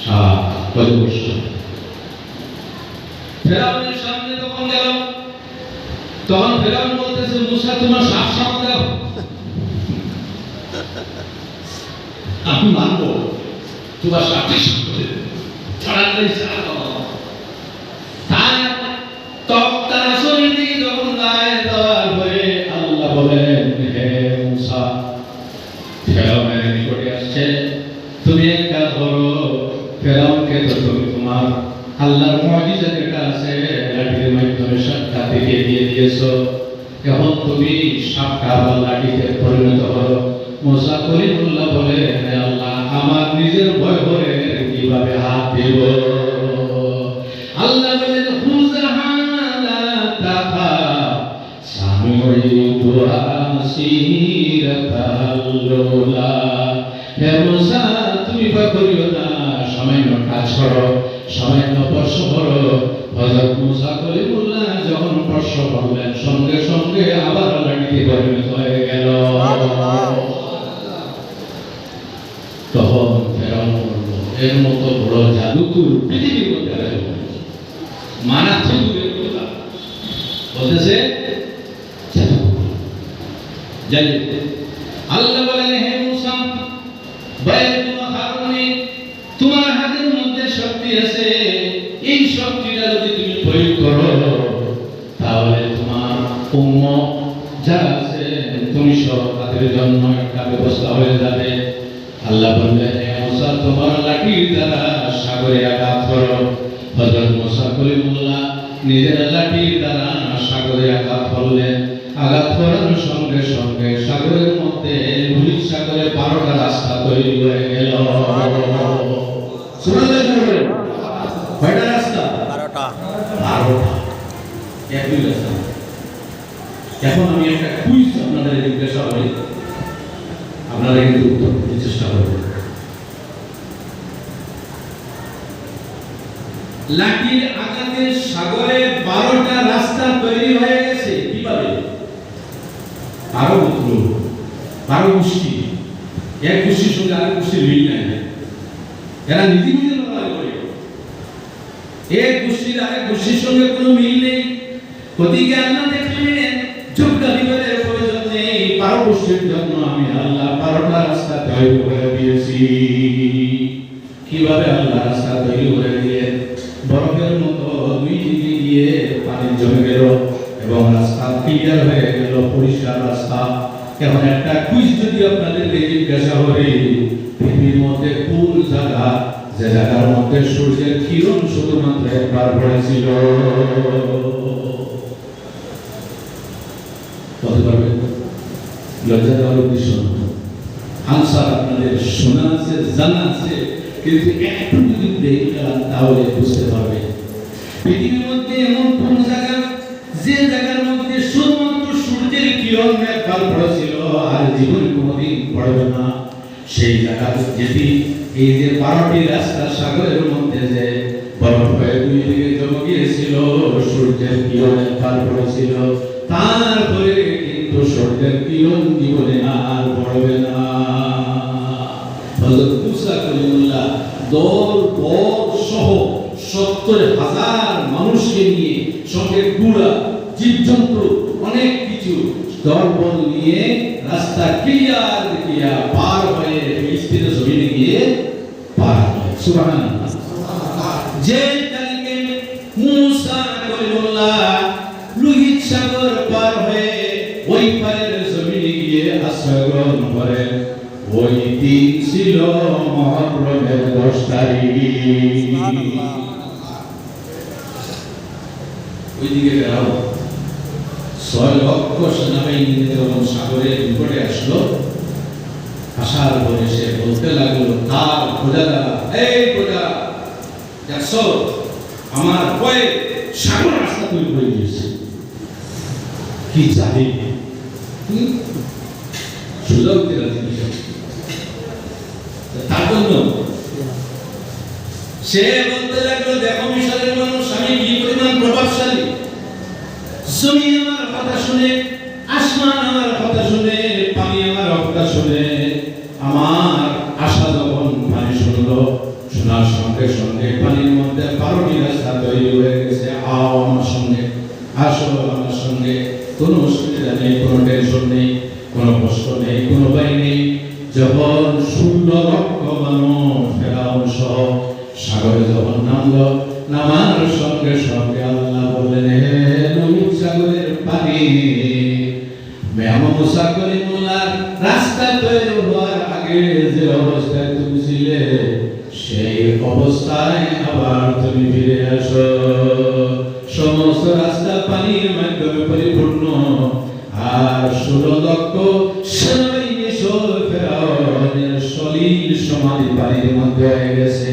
সাপ অজগর সাপ ফেরাউনের সামনে তখন গেল, তখন ফেরাউন বলতেছে মুসা তোমার সাপ সাপ দাও, আমি মানবো তোমার সাপে সাপে ছড়াতে তারা শরীর দিকে যখন গায়ে দেওয়ার পরে আল্লাহ বলেন হে মুসা ফেরাউনের নিকটে আসছে, তুমি এক কাজ করো, ফেরাউনকে তো তুমি তোমার আল্লাহর মুআজিজা যেটা আছে লাঠির মাধ্যমে সাপটা দিয়ে দিয়েছো, এখন তুমি সাপটা আবার লাঠিতে পরিণত করো। মুসা কলিমুল্লাহ বলে হে আল্লাহ আমার নিজের ভয় করে কিভাবে হাত দেব? আল্লাহ বলেন খুযহা লা তাখাফ সানুইদুহা সিরাতাল লুলা। হে মুসা তুমি ভয় করিও না, সামান্য কাজ করো, সামান্য স্পর্শ করো। হযরত মুসা কলিমুল্লাহ যখন স্পর্শ করলেন সঙ্গে সঙ্গে আবার লাঠিতে পরিণত হয়ে গেল। তখন ফেরাউন বলল এর মতো বড় জাদুকর পৃথিবীর মধ্যে মারাত্মক কথা বলতেছে জানি। আল্লাহ বলেন হে মুসা তোমার হাতের মধ্যে শক্তি আছে, এই শক্তিটা যদি তুমি প্রয়োগ করো তাহলে তোমার উম্মত যারা আছে তুমি সব তাদের জন্য একটা ব্যবস্থা হয়ে যাবে। আল্লাহ বললেন হে মুসা তোমার লাঠির দ্বারা সাগরে আঘাত করো। হযরত মুসা কলিমুল্লাহ নিজের লাঠির দ্বারা সাগরে আঘাত করলেন। আঘাত করার সঙ্গে সঙ্গে সাগরের মধ্যে লোহিত সাগরে 12টা রাস্তা তৈরি হয়ে গেল। সুবহানাল্লাহ। কয়টা রাস্তা? 12টা। 12টা একই রাস্তা। এখন আমি একটা কুইজ আপনাদের জিজ্ঞাসা করি, আপনারা কিন্তু উত্তর দিতে চেষ্টা করবেন। লাঠির আঘাতে সাগরে 12টা রাস্তা তৈরি হয়ে গেছে কিভাবে? 12 গোত্র, 12 গোষ্ঠী, এক গোষ্ঠীর সঙ্গে আরেক গোষ্ঠীর মিল নাই, এরা নিজে নিজে লড়াই করে। এক গোষ্ঠীর আরেক গোষ্ঠীর সঙ্গে কোনো মিল নেই। ওদিকে আল্লাহ দেখলেন যোগ্য বিবাদের প্রয়োজন নেই, 12 গোষ্ঠীর জন্য আমি আল্লাহ 12টা রাস্তা তৈরি করে দিয়েছি। কিভাবে আল্লাহ রাস্তা তৈরি করে দিলেন? বরফের মতো দুই দিকে গিয়ে পানি জমে গেল এবং রাস্তা ক্লিয়ার হয়ে গেল, পরিষ্কার রাস্তা। এখন একটা কুইজ যদি আপনাদেরকে জিজ্ঞাসা করি, পৃথিবীর মধ্যে কোন জায়গা যে জায়গার মধ্যে সূর্যের কিরণ শুধুমাত্র একবার পড়েছিল? বলতে পারবেন? লজ্জা দেওয়ার উদ্দেশ্য আনসার আপনাদের শোনা আছে, জানা আছে, কিন্তু একটু যদি দেখেন তাহলে বুঝতে পারবেন পৃথিবীর মধ্যে এমন কোন জায়গা যে জায়গার মধ্যে শুধুমাত্র সূর্যের কিরণ একবার পড়েছিল আর জীবনে কোনোদিন পড়বে না। সেই জায়গা যেটি এই যে 12টি রাস্তা সাগরের মধ্যে যে বরফ হয়ে দুই দিকে জমে গিয়েছিল, সূর্যের কিরণ একবার পড়েছিল, তারপরে কিন্তু সূর্যের কিরণ জীবনে আর পড়বে না। হযরত মুসা কলিমুল্লাহ দল বল সহ 70,000 মানুষকে নিয়ে, সঙ্গে ঘোড়া, জীবজন্তু, অনেক কিছু দল বল নিয়ে রাস্তা ক্লিয়ার দিয়া পার হয়ে ফিলিস্তিনের জমিনে গিয়ে পার হয়। সুবহানাল্লাহ। যে তারিখে মুসা কলিমুল্লাহ লোহিত সাগর পার হয়ে ওই পারের জমিনে গিয়ে আশ্রয় গ্রহণ করেন, ওই দিন ছিল মুহররমের 10 তারিখ। ওইদিকে গেল 6 লক্ষ সেনাবাহিনী যখন সাগরের নিকটে আসলো, আসার পরে সে বলতে লাগলো তার প্রজারা, এই প্রজা দেখছো আমার ভয়ে সাগর রাস্তা তৈরি করে দিয়েছে। কি জানি সুযোগ দিল তার জন্য সে বলতে লাগলো, দেখো মিশরের মানুষ আমি কি পরিমাণ প্রভাবশালী, জমিন আমার কথা শুনে, আসমান আমার কথা শুনে, পানি আমার কথা শুনে, আমার আশা যখন পানি শুনলো, শোনার সঙ্গে সঙ্গে পানির মধ্যে 12টি রাস্তা তৈরি হয়ে গেছে। আও আমার সঙ্গে, আসো আমার সঙ্গে, কোনো অসুবিধা নেই, কোনো টেনশন নেই, কোনো কষ্ট নেই, কোনো ভয় নেই। যখন 16 লক্ষ মানুষ ফেরাউন সহ সাগরে যখন নামলো, নামার সঙ্গে সঙ্গে আল্লাহ বললেন, হে নবী, সাগরের পানি মুসা কলিমুল্লাহ রাস্তা তৈরি হওয়ার আগে যে অবস্থায় তুমি ছিলে, সেই অবস্থায় আবার তুমি ফিরে আসো। সমস্ত রাস্তা পানির মাধ্যমে পরিপূর্ণ, আর 16 লক্ষ সেনাবাহিনী সহ ফেরাউনের সলিল সমাধি পানির মধ্যে হয়ে গেছে।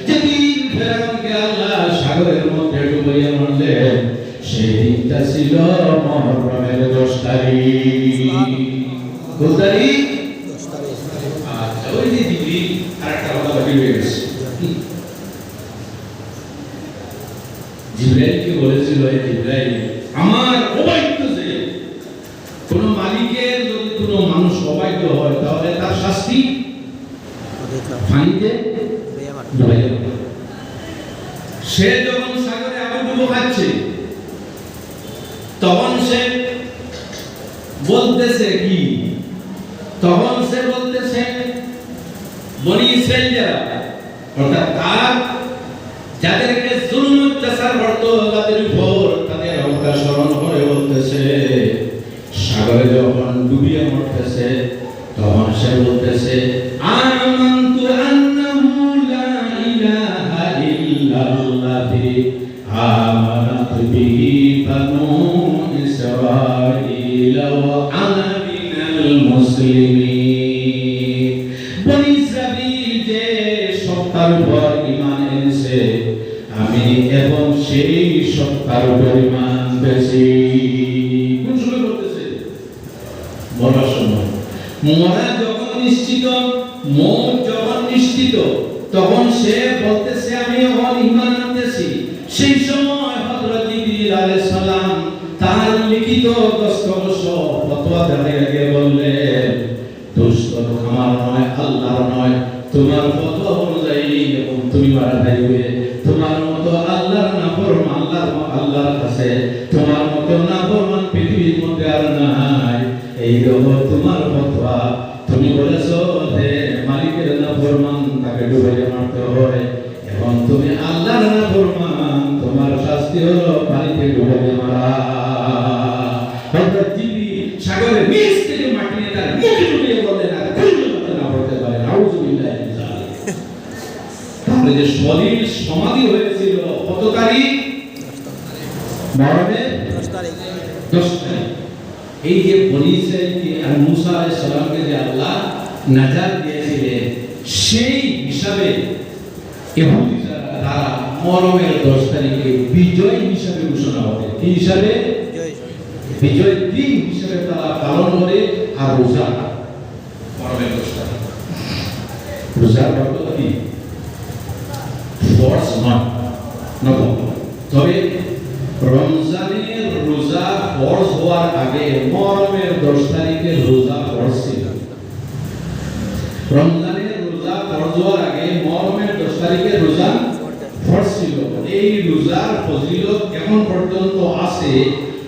যেদিন ফেরাউনকে আল্লাহ সাগরের মধ্যে ডুবাইয়া মারলেন, সেই দিনটা ছিল মুহররমের 10 তারিখ। কত তারিখ? 10 তারিখ। আচ্ছা, ওই যে জিবরিল আরেকটা কথা বাকি হয়ে গেছে। জিবরাইলকে বলেছিল, হে জিবরাইল, আমার অবাধ্য যে কোন মালিকের যদি কোন মানুষ অবাধ্য হয়, তাহলে তার শাস্তি পানিতে ডুবাইয়া মারবে। সে যখন সাগরে আবু খাচ্ছে, তখন সে বলতেছে কি? তখন সে বলতেছে বনি ইসরাইল যারা, অর্থাৎ তার যাদেরকে জুলুম অত্যাচার করতো তাদের উপর, তাদের কথা স্মরণ করে বলতেছে, সাগরে যখন ডুবিয়ে মরতেছে, তখন সে বলতেছে, আমানতু আন্নাহু লা ইলাহা ইল্লাল্লাহি আমানাত বিহি বানু ইসরাঈল ওয়া আনা মিনাল মুসলিমিন। বনি ইসরাঈল যে সত্তার উপর ঈমান এনেছে, আমি এবং সেই সত্তার উপর ঈমান এনেছি। কোন সময় বলতেছে? মরার সময়। মরা যখন নিশ্চিত, মৌত যখন নিশ্চিত, তখন সে বলতেছে আমি এখন ঈমান আনতেছি। সেই সময় হযরত জিবরিল আলাইহিস সালাম তার লিখিত দস্তখত ফতোয়া দিয়ে বললেন, দোস্ত আমার নয়, আল্লাহর নয়, তোমার ফতোয়া অনুযায়ী এবং তুমি মারা যাইবে। তোমার মতো আল্লাহর নাফরমান, আল্লাহর কাছে তোমার মতো নাফরমান পৃথিবীর মধ্যে আর নাই। এই দেখো তোমার ফতোয়া, তুমি বলেছো যে মালিকের নাফরমান তাকে ডুবাইয়া মারতে হয়, এবং তুমি আল্লাহর নাফরমান, তোমার শাস্তি হলো পানিতে ডুবাইয়া মারা। হযরত জিবরিল সাগরের নিচ থেকে মাটি নিয়ে তার মুখে ডুবিয়ে বললেন, আর কোনো না পড়তে পারে। নাউযুবিল্লাহি মিন যালিক। তাহলে যে সলিল সমাধি হয়েছিল কত তারিখ? মুহররমের 10 তারিখ। 10 তারিখ। এই যে বনি ইসরাঈলকে আর মুসা আলাইহিস সালামকে যে আল্লাহ নাজাত দিয়েছিলেন, সেই হিসাবে ইহুদিরা তারা মুহররমের 10 তারিখে বিজয় হিসাবে ঘোষণা করে। কি হিসাবে? বিজয় দিন হিসাবে তারা পালন করে। আর রোজা মুহররমের 10 তারিখ। রোজার ব্রত কি ফরজ নয়, তবে রমজানের রোজা ফরজ হওয়ার আগে মুহররমের 10 তারিখে রোজা ফরজ ছিল। রমজানের রোজা ফরজ হওয়ার আগে মুহররমের 10 তারিখে রোজা ফরজ ছিল। এই রোজার ফজিলত এখন পর্যন্ত আছে,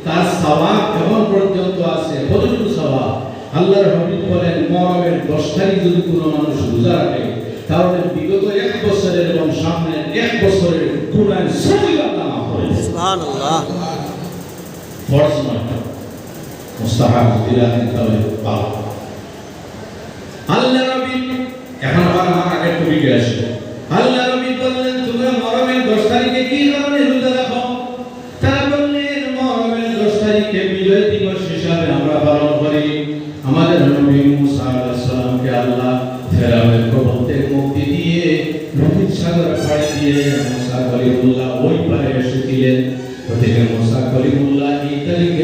তার সওয়াব এখন পর্যন্ত আছে। কতটুকু সওয়াব? আল্লাহর হাবিব বলেন, মুহররমের 10 তারিখ যদি কোনো মানুষ রোজা রাখে, তাহলে বিগত 1 বছরের এবং সামনের 1 বছরের গুনাহ সওয়াব নামা হয়। সুবহানাল্লাহ। ফরজ নয়, মুস্তাহাব দিলাতে তাহলে পাও। আল্লাহ নবী এখন আবার আমার আগের টপিকে আসবে। আল্লাহ নবী বললেন, তোমরা মুহররমের 10 তারিখে কি কারণে রোজা রাখো? তারা বললেন, মুহররমের 10 তারিখে বিজয় দিবস হিসাবে আমরা পালন করি। আমাদের নবী মুসা আলাইহিস সালামকে আল্লাহ ফেরাউনের কবল থেকে মুক্তি দিয়ে লোহিত সাগর পাড়ি দিয়ে মুসা কলিমুল্লাহ ওই পারে এসেছিলেন। ওদিকে মুসা কলিমুল্লাহ এই তারিখে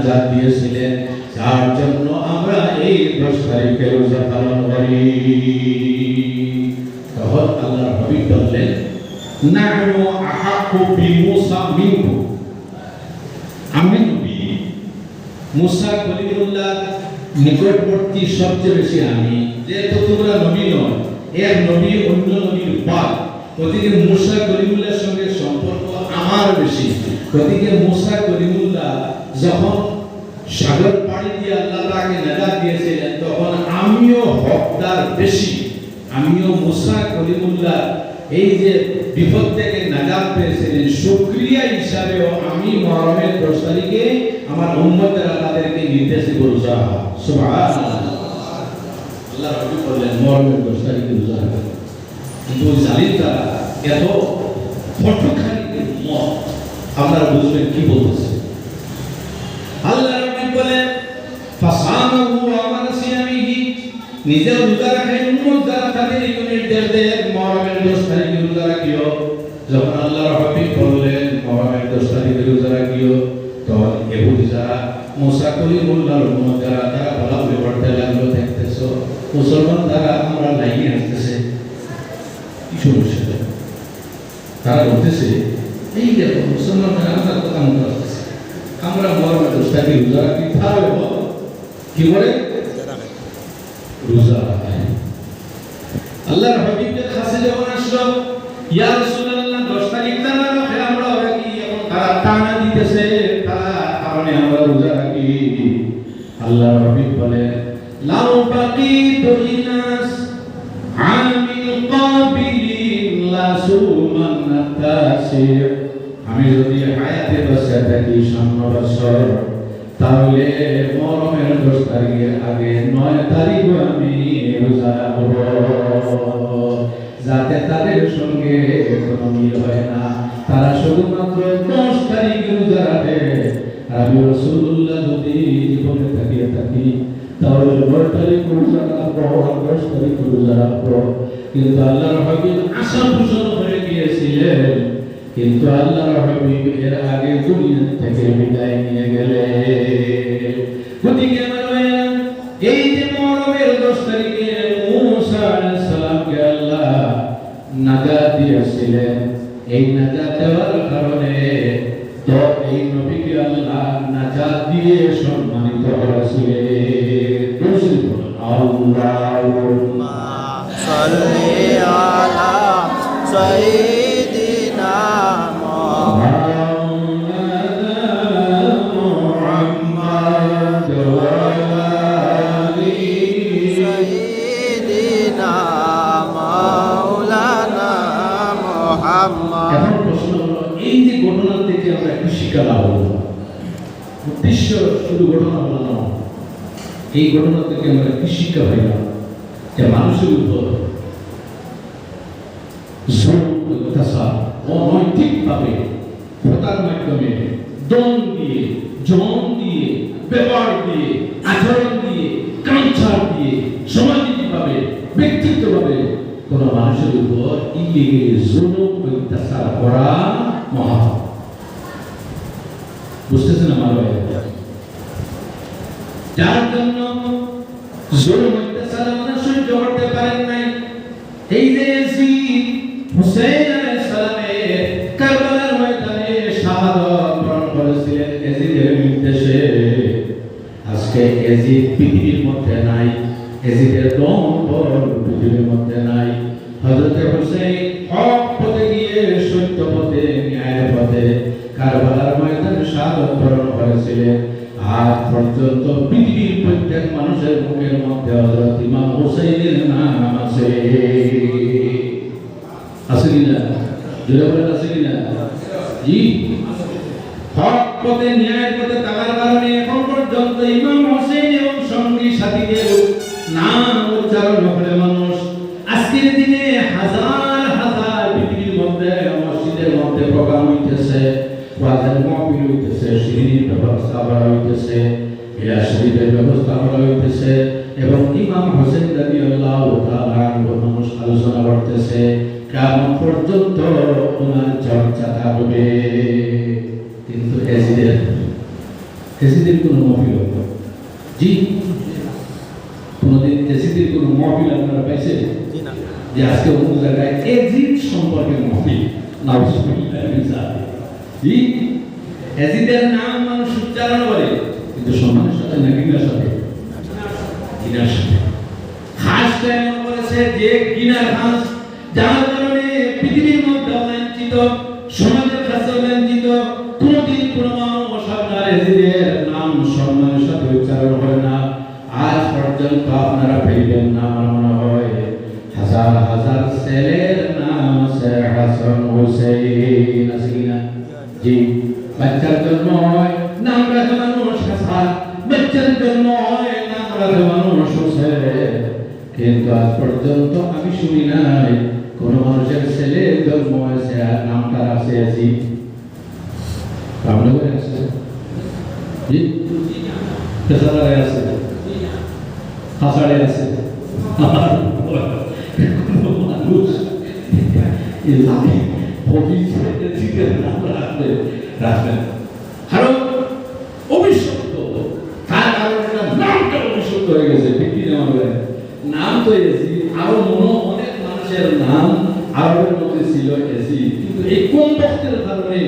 নাজাত দিয়েছিলেন, যার জন্য আমরা এই 10 তারিখে রোজা পালন করি। তখন আল্লাহর হাবিব বললেন, নাহনু আহাক্কু বিমূসা মিনকুম, আমি নবী মুসা কলিমুল্লাহ নিকটবর্তী সবচেয়ে বেশি আমি, যেহেতু তোমরা নবী নয়, এর নবী অন্য নবীর বাদ, গতিকে মুসা কলিমুল্লাহর সঙ্গে সম্পর্ক আমার বেশি। গতিকে মুসা কলিমুল্লাহ যখন সাগর পাড়ি দিয়ে আল্লাহ তাকে নাজাত দিয়েছিলেন, তখন আমিও হকদার বেশি। আমিও মুসা কলিমুল্লাহ এই যে বিপদ থেকে নাজাত পেয়েছিলেন, শুকরিয়া হিসাবেও আমি মুহররমের 10 তারিখে আমার উম্মতেরা তাদেরকে নির্দেশ দিব রোজা। সুবহানাল্লাহ। আল্লাহ রাব্বি বললেন মুহররমের 10 তারিখে রোজা রাখবেন। কিন্তু ওই জালিমরা এত ফটখানি মত, আপনারা বুঝবেন কি বলতেছে। আল্লাহ রাব্বি বলেন ফাসামাহু ওয়া আমারা সিয়ামিহি, নিজে রোজা রাখেন, উম্মত যারা তাদের নির্দেশ দেন মুহররমের 10 তারিখে রোজা রাখিও। যখন আল্লাহর হাবিব বললেন মুহররমের 10 তারিখে রোজা রাখিও, তখন ইহুদি যারা মুসা কলিমুল্লাহর উম্মত যারা তারা বলাবলি করতে লাগলো, দেখতেছো মুসলমান যারা আমরা লাইনে আসতেছে, কি সমস্যা? তারা বলতেছে এই দেখো মুসলমান যারা আমরা কথা মতো আসতেছে, আমরা মুহররমের 10 তারিখে রোজা রাখি, তারাও কি বলে রোজা রাখে। আল্লাহর হাবিবের কাছে যখন আসলো, ইয়া রাসূলুল্লাহ 10 তারিখ তারা রাখে, আমরা রাখি, এখন তারা টানা দিতেছে, তারা কারণে আমরা রোজা রাখি। আল্লাহর হাবিব বলে লাউ বাকিতু লিনাস আমিল কাবিলিন লা সুমান তাসির, আমি যদি হায়াতে বসে থাকি 5 বছর, তাহলে মুহররমের 10 তারিখের আগে 9 তারিখ আমি রোজা রাখব, যাতে তাদের সঙ্গে কোনো মিল হয় না। তারা শুধুমাত্র 10 তারিখ রোজা রাখে, আমি রাসূলুল্লাহ যদি জীবনে থাকি তাহলে 9 তারিখ রোজা রাখবো, 10 তারিখ রোজা রাখবো। কিন্তু আল্লাহর হাবিব আশা পোষণ হয়ে গিয়েছিলেন, কিন্তু আল্লাহর হাবিব এর আগে দুনিয়া থেকে বিদায় নিয়ে গেলেন। গতিকে আমার ভাইরা, এই যে মুহররমের 10 তারিখে মুসা আলাইহিস সালামকে আল্লাহ নাজাত দিয়েছিলেন, এই নাজাত দেওয়ার কারণে তো এই নবীকে আল্লাহ নাজাত দিয়ে সম্মানিত করেছিলেন। আল্লাহুম্মা সাল্লি আলা সাইয়্যিদিনা উদ্দেশ্য শুধু ঘটনা বলা নয়, এই ঘটনা থেকে আমরা কি শিক্ষা পাইলাম? যে মানুষের উপর অনৈতিকভাবে প্রতার মাধ্যমে দম দিয়ে, জন দিয়ে, ব্যবহার দিয়ে, আচরণ দিয়ে, কালচার দিয়ে, সামাজিকভাবে, ব্যক্তিগতভাবে কোন মানুষের উপর ইলিগাল জুলুম অত্যাচার করা মহা, বুঝতেছেন আমার ভাই? যার জন্য জুলুম অত্যাচার আমরা সহ্য করতে পারেন নাই, এই যে হুসাইন আলাইহিস সালামের কারবালার ময়দানে শাহাদাত বরণ করেছিলেন ইয়াজিদের নির্দেশে। আজকে ইয়াজিদ পৃথিবীর মধ্যে নাই, ইয়াজিদের দম পৃথিবীর মধ্যে নাই। হযরত হুসাইন হক পথে গিয়ে সত্য পথে, ন্যায়ের পথে কারবালার ময়দানে শাহাদাত বরণ করেছিলেন। আজ পর্যন্ত পৃথিবীর প্রত্যেক মানুষের মুখের মধ্যে হযরত ইমাম হুসাইনের নাম আছে। আছে কিনা? জোরে বলেন আছে কিনা? জি, হক পথে, ন্যায়ের পথে থাকার কারণে এখন পর্যন্ত ইমাম হুসাইন এবং সঙ্গী সাথীদের নাম উচ্চারণ করে মানুষ আজকের দিনে হাজার হাজার পৃথিবীর মধ্যে মসজিদের মধ্যে প্রোগ্রাম হইতেছে, ওয়াজের মাহফিল হইতেছে, শিরিনের ব্যবস্থা করা হইতেছে, মিলাদ শরীফের ব্যবস্থা করা হইতেছে এবং ইমাম হোসেন রাদিয়াল্লাহু তাআলা আনহু মানুষ আলোচনা করতেছে। কিয়ামত পর্যন্ত ওনার চর্চা থাকবে। কিন্তু ইয়াজিদের এসিদের কোনো মহফিল হতো? জি, কোনোদিন এসিদের কোনো মহফিল আপনারা পাইছেন? যে আজকে অন্য জায়গায় এজিদ সম্পর্কে মহফিল জি, এজিদের নাম মানুষ উচ্চারণ করে কিন্তু সম্মানের সাথে না ঘৃণার সাথে? ঘৃণার সাথে। খাস কেন করেছে যে ঘৃণার খাস, যার কারণে পৃথিবীর মধ্যে লাঞ্ছিত, সমাজের কাছে লাঞ্ছিত, কোনদিন কোনো মানুষ আপনার এজিদের নাম সম্মানের সাথে উচ্চারণ করে না। আজ পর্যন্ত আপনারা পেলেন না, আমার মনে হয় হাজার হাজার ছেলের নাম আছে হাসান হুসেইন, আছে কিনা? জি, বাচ্চার জন্ম হয় নাম রাখে মানুষ হাসান, বাচ্চার জন্ম হয় নাম রাখে মানুষ হুসেইন, কিন্তু আজ পর্যন্ত আমি শুনি নাই কোন মানুষের ছেলে জন্ম হয়েছে আর নামটা আছে আজি। রামনগরে আছে, জি, পেশাদারে আছে, হাসাড়ে আছে, মানুষ রাখবেন কারণ অভিশপ্ত, তার কারণে নামটা অভিশপ্ত হয়ে গেছে। বিক্রি নাম তো এসি, আরো অনেক মানুষের নাম আরবের মধ্যে ছিল এসি, কিন্তু এই কোন বক্তের কারণে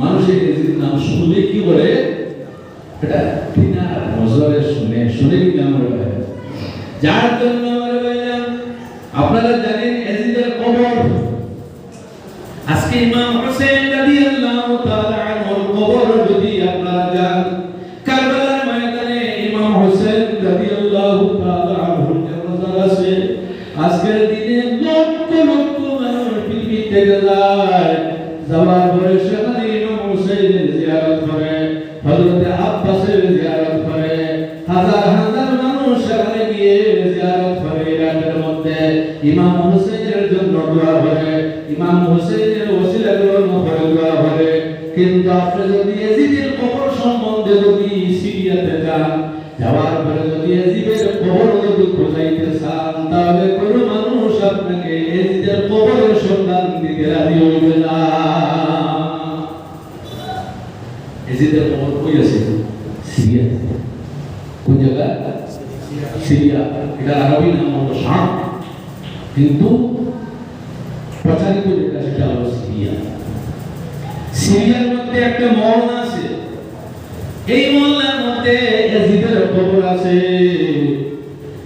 মানুষের এসির নাম শুনলে কি করে এটা বিনা নজরে শুনে কি নাম হয়। যার জন্য আমার ভাইরা আপনারা জানেন এজিদের কবর, আজকে ইমাম হোসেন রাদিয়াল্লাহু তাআলা আনহুর কবর যদি আপনারা যান, কারবালার ময়দানে ইমাম হোসেন রাদিয়াল্লাহু তাআলা আনহুর জানাজা আছে। আজকের দিনে লক্ষ লক্ষ মানুষ পৃথিবী থেকে যায়, যাওয়ার পরে সেখানে ইমাম হোসেনের জিয়ারত করে, হযরত আব্বাসের জিয়ারত করে, হাজার হাজার মানুষ সেখানে গিয়ে জিয়ারত করে। রাতের মধ্যে ইমাম হোসেনের জন্য দোয়া করে, ইমাম হোসেনের ওসিলা গ্রহণ করে দোয়া করে। কিন্তু আপনি যদি এজিদের কবর সম্বন্ধে যদি সিরিয়াতে যান, যাওয়ার পরে যদি এজিদের কবর যদি খোঁজাইতে চান, তাহলে কোনো মানুষ আপনাকে এজিদের কবরের সন্ধান দিতে রাজি হইবে না। এজিদের কবর কই আছে? সিরিয়াতে। কোন জায়গা? সিরিয়া। এটা আরবি নাম হলো শাম, কিন্তু প্রচারিত যেটা সেটা হলো সিরিয়া। সিরিয়ার মধ্যে একটা মহল্লা আছে, এই মহল্লার মধ্যে এজিদের কবর আছে।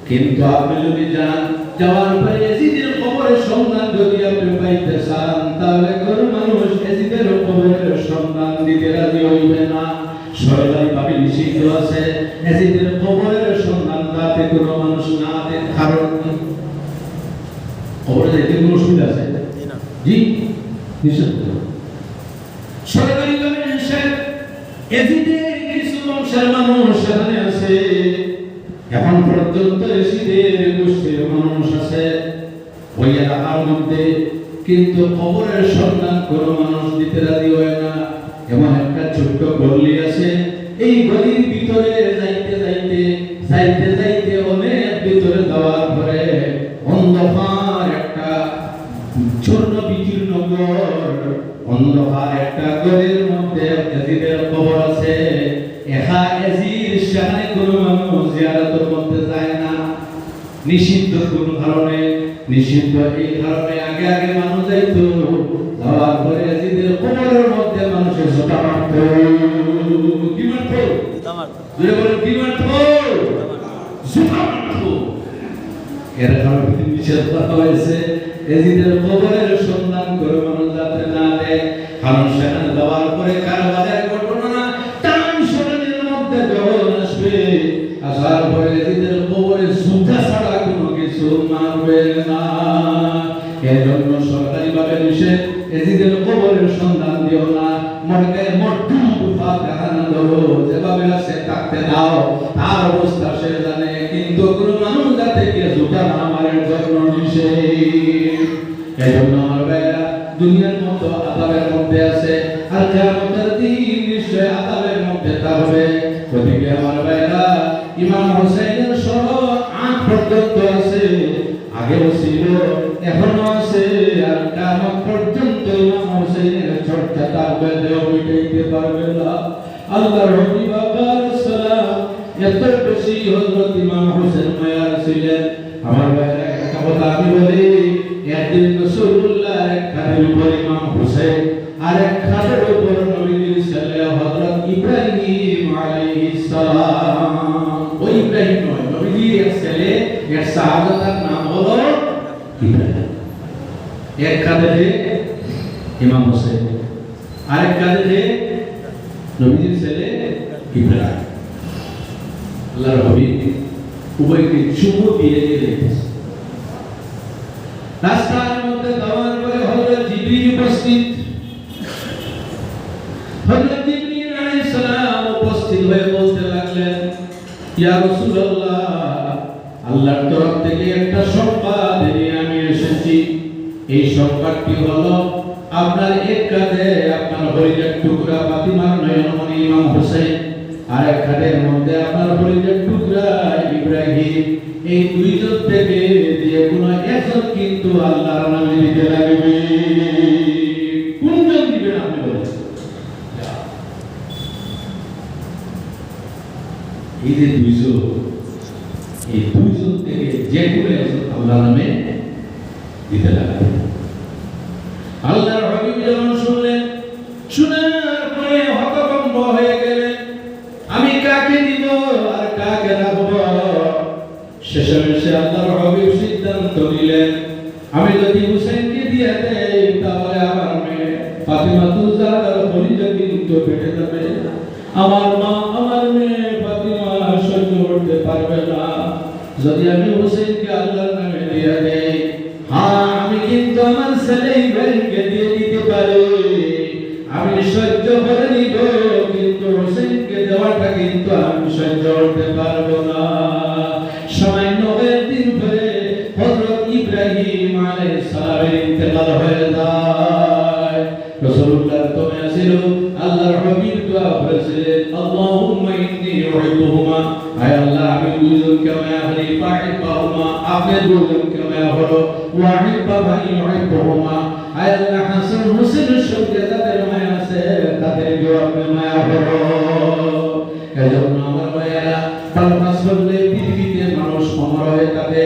কিন্তু আপনি যদি যান, যাওয়ার পরে এজিদের কবরের সন্ধান যদি আপনি পাইতে চান, তাহলে কোন মানুষ এজিদের কবরের সন্ধান দিতে রাজি হইবে না। সরকারি ভাবে নিষিদ্ধ আছে এজিদের কবরের সন্ধান তাতে কোনো মানুষ না দেয়। কারণ কবরে যাইতে কোনো অসুবিধা আছে? জি, নিষিদ্ধ। সরকারি ভাবে নিষেধ। এজিদের কিছু বংশের মানুষ সেখানে আছে, এখন পর্যন্ত এজিদের গোষ্ঠীর মানুষ আছে ওই এলাকার মধ্যে, কিন্তু কবরের সন্ধান কোনো মানুষ দিতে রাজি হয় না। এমন একটা ছোট্ট গলি আছে, এই গলির ভিতরে যাইতে যাইতে যাইতে যাইতে অনেক ভিতরে যাওয়ার পরে অন্ধকার একটা চূর্ণ বিচূর্ণ ঘর, অন্ধকার একটা ঘরের মধ্যে এজিদের কবর আছে। একা এজির সেখানে কোনো মানুষ জিয়ারতের মধ্যে যায় না, নিষিদ্ধ কোনো কারণে। নিষিদ্ধ এই কারণে আগে আগে মানুষ যাইতো, যাওয়ার পরে এজিদের কবরের মধ্যে মানুষের জোতা মারত। কি মারত? জোরে বলেন, কি মারত? জোতা মারত। এর কারণে নিষেধ করা হয়েছে এজিদের কবরের সন্ধান করে মানুষ যাতে না দেয়। কারণ সেখানে যাওয়ার পরে কারবারের ঘটনা টান শরীরের মধ্যে যখন আসবে, আসার পরে এজিদের কবরে জুতা ছাড়া কোনো কিছু মারবে না। এর জন্য সরকারি ভাবে নিষেধ, এজিদের কবরের সন্ধান দিও না। মরকে মরটু ফাতিহা না ধরো, যেভাবে আছে থাকতে দাও, তার অবস্থা সে জানে। কিন্তু কোনো মানুষ যাতে কে জুতা না মারার জন্য নিষেধ। এই জন্য আমার ভাইরা দুনিয়ার মতো আযাবের মধ্যে আছে, আর কিয়ামতের দিন নিশ্চয় আযাবের মধ্যে থাকবে। ওদিকে আমার ভাইরা ইমাম হোসেনের সহ 8 পর্যন্ত আছে, আগেও ছিল এখনো আছে, আর কিয়ামত পর্যন্ত ইমাম হোসেনের চর্চা থাকবে, দেহ মিটাইতে পারবে না। আল্লাহর হাবিব আলাইহিস সালাম এত বেশি হযরত ইমাম হোসেন মায়ার ছিলেন। আমার ভাইরা একটা কথা আমি বলি, একদিন রাসূলুল্লাহ এক খাটের উপর ইমাম হোসেন আর এক খাটের উপর নবীজির ছেলে হযরত ইব্রাহিম আলাইহিস সালাম। ওই ইব্রাহিম নয়, নবীজির এক ছেলে, এক সাহাবার নাম হলো ইব্রাহিম। এক খাটে ইমাম হোসেন, আরেক খাটে নবীজির ছেলে ইব্রাহিম। আল্লাহর হাবিব উভয়কে চুমু দিয়ে দিলেন। রাস্তার মধ্যে যাওয়ার পরে হযরত জিবরিল উপস্থিত। হযরত জিবরিল আলাইহিস সালাম উপস্থিত হয়ে বলতে লাগলেন, ইয়া রাসূলুল্লাহ, আল্লাহর তরফ থেকে একটা সংবাদ নিয়ে আমি এসেছি। এই সংবাদটি হলো আপনার এক কাঁধে আপনার হরিজের টুকরা ফাতিমার নয়নমণি ইমাম হোসেন, আর এক কাঁধের মধ্যে আপনার হরিজের টুকরা ইব্রাহিম। এই দুইজন থেকে যে কোনো একজন কিন্তু আল্লাহর নামে দিতে লাগবে। কোনজন দিবেন আপনি বলেন? এই যে দুইজন, এই দুইজন থেকে যে কোনো একজন আল্লাহর নামে দিতে লাগবে। আল্লাহর হাবিব যখন শুনলেন, শোনার পরে হতভম্ব হয়ে গেলেন, আমি কাকে দিব আর কাকে রাখব। শেষে আল্লাহর হাবিব সিদ্ধান্ত নিলেন, আমি যদি হুসাইনকে দিয়ে দেই তাহলে আমার মেয়ে ফাতিমাতুল জাহরার পরিচয় কিন্তু বেড়ে যাবে। আমার মা, আমার মেয়ে ফাতিমা সহ্য করতে পারবে না। যদি আমি হুসাইনকে আল্লাহর নামে দিয়ে দেই, হ্যাঁ আমি কিন্তু আমার ছেলে ইব্রাহিমকে দিয়ে দিতে পারি, আমি সহ্য করে নিব, কিন্তু হোসেনকে দেওয়াটা কিন্তু আমি সহ্য করতে পারবো না। সামান্য একদিন পরে হযরত ইব্রাহিম আলাইহিস সালামের ইন্তেকাল হয়ে যায়। রাসূলুল্লাহ তুমি আসিল, আল্লাহর হাবিব দোয়া করেছিলেন, আল্লাহুম্মা ইন্নী উহিব্বুহুমা, আয় আল্লাহ আমি দুইজনকে মায়া করি, ফাহিব্বাহুমা আপনি দুইজনকে মায়া করো, ওয়া আহিব্বা মান ইউহিব্বুহুমা, আয় আল্লাহ হাসান হোসেনের সঙ্গে যাদের মায়া আছে তাদেরকেও আপনি মায়া করো। এজন্য আমার ভাইয়েরা, পালমাস বললে পৃথিবীতে মানুষ অমর হয়ে থাকে,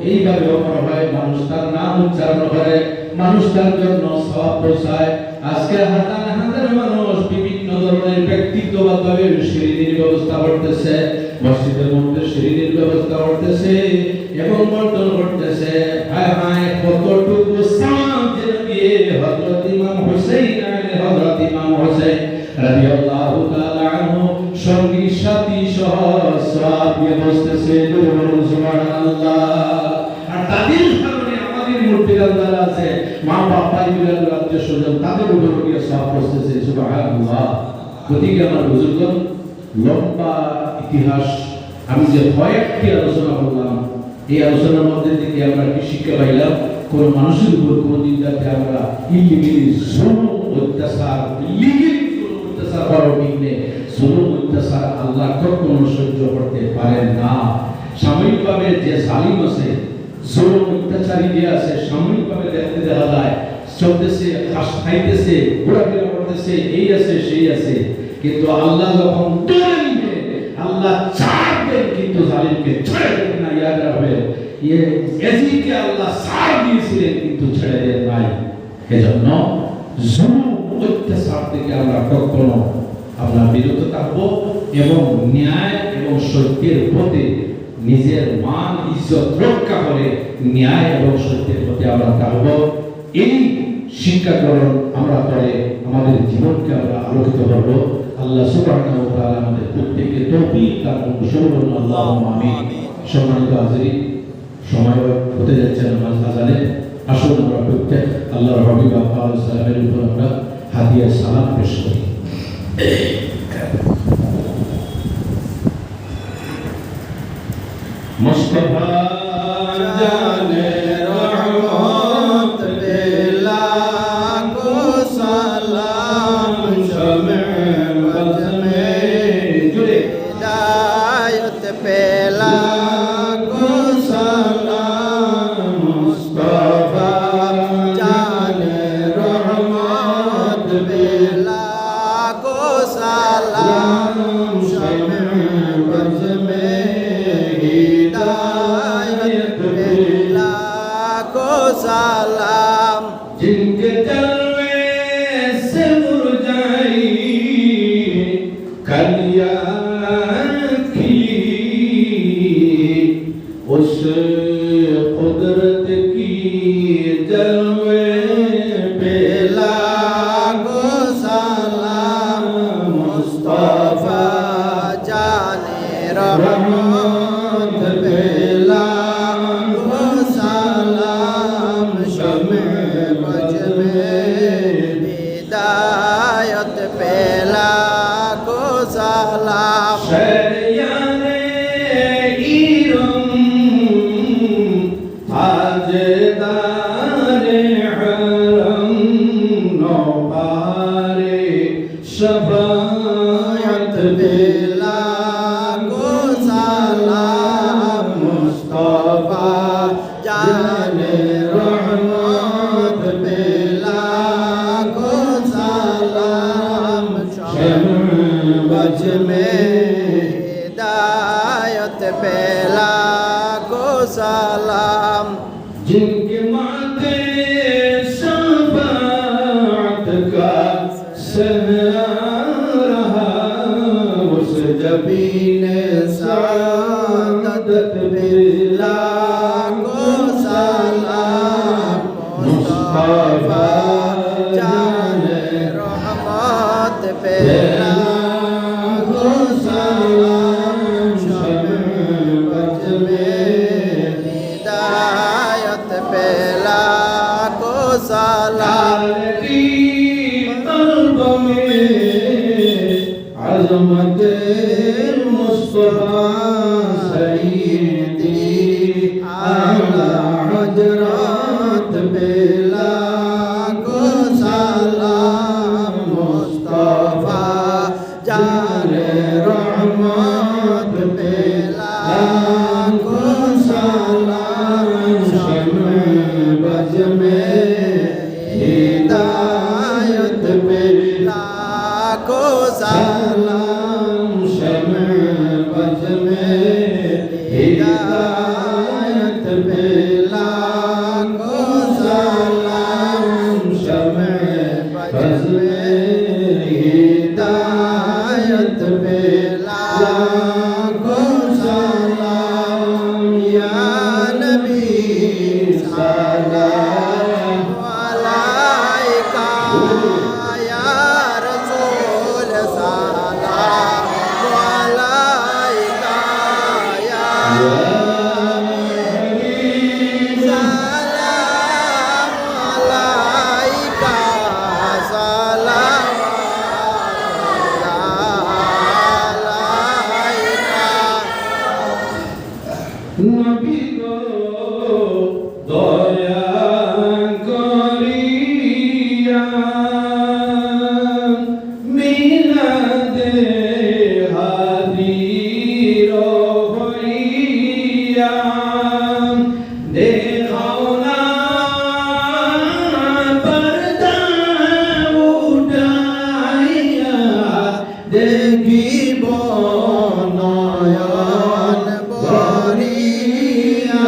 এইভাবে অমর হয়, মানুষ তার নাম উচ্চারণ করে, মানুষ তার জন্য সওয়াব পৌঁছায়। আজকে হাজার হাজার মানুষ বিভিন্ন ধরনের ব্যক্তিগতভাবে সিঁড়ির ব্যবস্থা করতেছে, মসজিদের মধ্যে সিঁড়ির ব্যবস্থা করতেছে এবং বর্তন করতেছে। হায় হায় কতটুকু সাম যেন দিয়ে হযরত ইমাম হুসাইন হযরত ইমাম হুসাইন রাদিয়াল্লাহু তাআলা আনহু সঙ্গী সাথী সহ সওয়াব দিয়ে বসতেছে। সুবহানাল্লাহ। আর তাদের কারণে আমাদের মূর্তিগান যারা আছে, মা বাবা ইবরাহিম রাজ্য স্বজন, তাদের উপর গিয়ে সওয়াব বসতেছে। সুবহানাল্লাহ। গতিকে আমার বুজুর্গগণ, লম্বা ইতিহাস আমি যে কয়েকটি আলোচনা করলাম, এই আলোচনার মধ্যে থেকে আমরা কি শিক্ষা পাইলাম? কোন মানুষের উপর কোনদিন যাতে আমরা ইলিগেলি জুলুম অত্যাচার, ইলিগেলি জুলুম অত্যাচার করার বিঘ্নে জুলুম অত্যাচার আল্লাহ কখনো সহ্য করতে পারেন না। সাময়িকভাবে যে জালিম আছে, জুলুম অত্যাচারী যে আছে, সাময়িকভাবে দেখতে দেখা যায় চলতেছে, খাস খাইতেছে, ঘোরাফেরা করতেছে, এই আছে সেই আছে, কিন্তু আল্লাহ যখন আল্লাহ ছাড়বেন কিন্তু জালিমকে ছেড়ে দেন না। ইয়াদ রাখবেন, এজিদকে আল্লাহ ছাড় দিয়েছিলেন কিন্তু ছেড়ে দেন নাই। এজন্য জুলুম অত্যাচার থেকে আমরা কখনো বিরত থাকবো এবং ন্যায় এবং সত্যের পথে নিজের মান ইজ্জত রক্ষা করে ন্যায় এবং সত্যের পথে আমরা থাকবো। এই শিক্ষা গ্রহণ আমরা করে আমাদের জীবনকে আমরা আলোকিত করবো। আল্লাহ সুবহানাহু ওয়া তাআলা আমাদের প্রত্যেককে তৌফিক দান করুন। সুবহানাল্লাহ, আল্লাহুম্মা আমিন। সম্মানিত হাজিরিন, সময় হতে যাচ্ছে নামাজ আযানে। আসুন আমরা প্রত্যেক আল্লাহর হাবিব আলাইহিস সালামের উপর আমরা হাদিয়া সালাম পেশ করি। মুস্তাফা জানে রহমত বেলা কো সালাম শমে বজমে জুড়ে দায়ত পেলা কো সালাম মুস্তাফা জানে রহমত বেলা কো সালাম रहमत पेला को सलाम शमे बज में हिदायत पेला को सलाम शरियाने इरम ताजदारे हरम नौबारे शफाअत पेला को सलाम मुस्तफा जाने रहमत पेला को सलाम शमे बज में हिदायत पेला को सलाम जिनके माथे शफाअत का सहरा उस जबीन सादत पेला को सलाम मुस्तफा जाने रहमत पेला को सलाम शमे बज में हिदायत पेला को सलाम अज़मत मुस्तफा सय्यदी आला हजरत पेला को सलाम मुस्तफा जाने रहमत पेला को सलाम शमे बज में हिदायत पेला को सलाम शमे बज में हिदायत पेला को सलाम शमे बज में हिदायत पेला को सलाम या नबी सलाम अलैका या रसूल सलाम अलैका या सलाम अलैका सलाम अलैका नबी को दया करिया मिलाद हाजिर होइया देखाओ ना पर्दा उठाइया देखिब नयन बरिया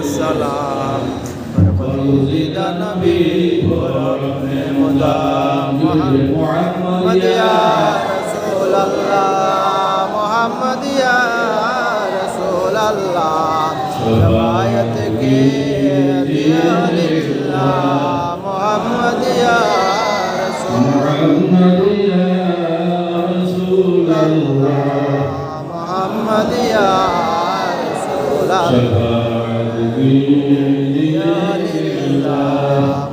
السلام برخصيد نبي ورحم مدام محمد يا رسول الله محمد يا رسول الله شفاعت کے دیا للہ محمد یا محمد يا رسول الله محمد یا رسول اللہ شفاعت کی یا للہ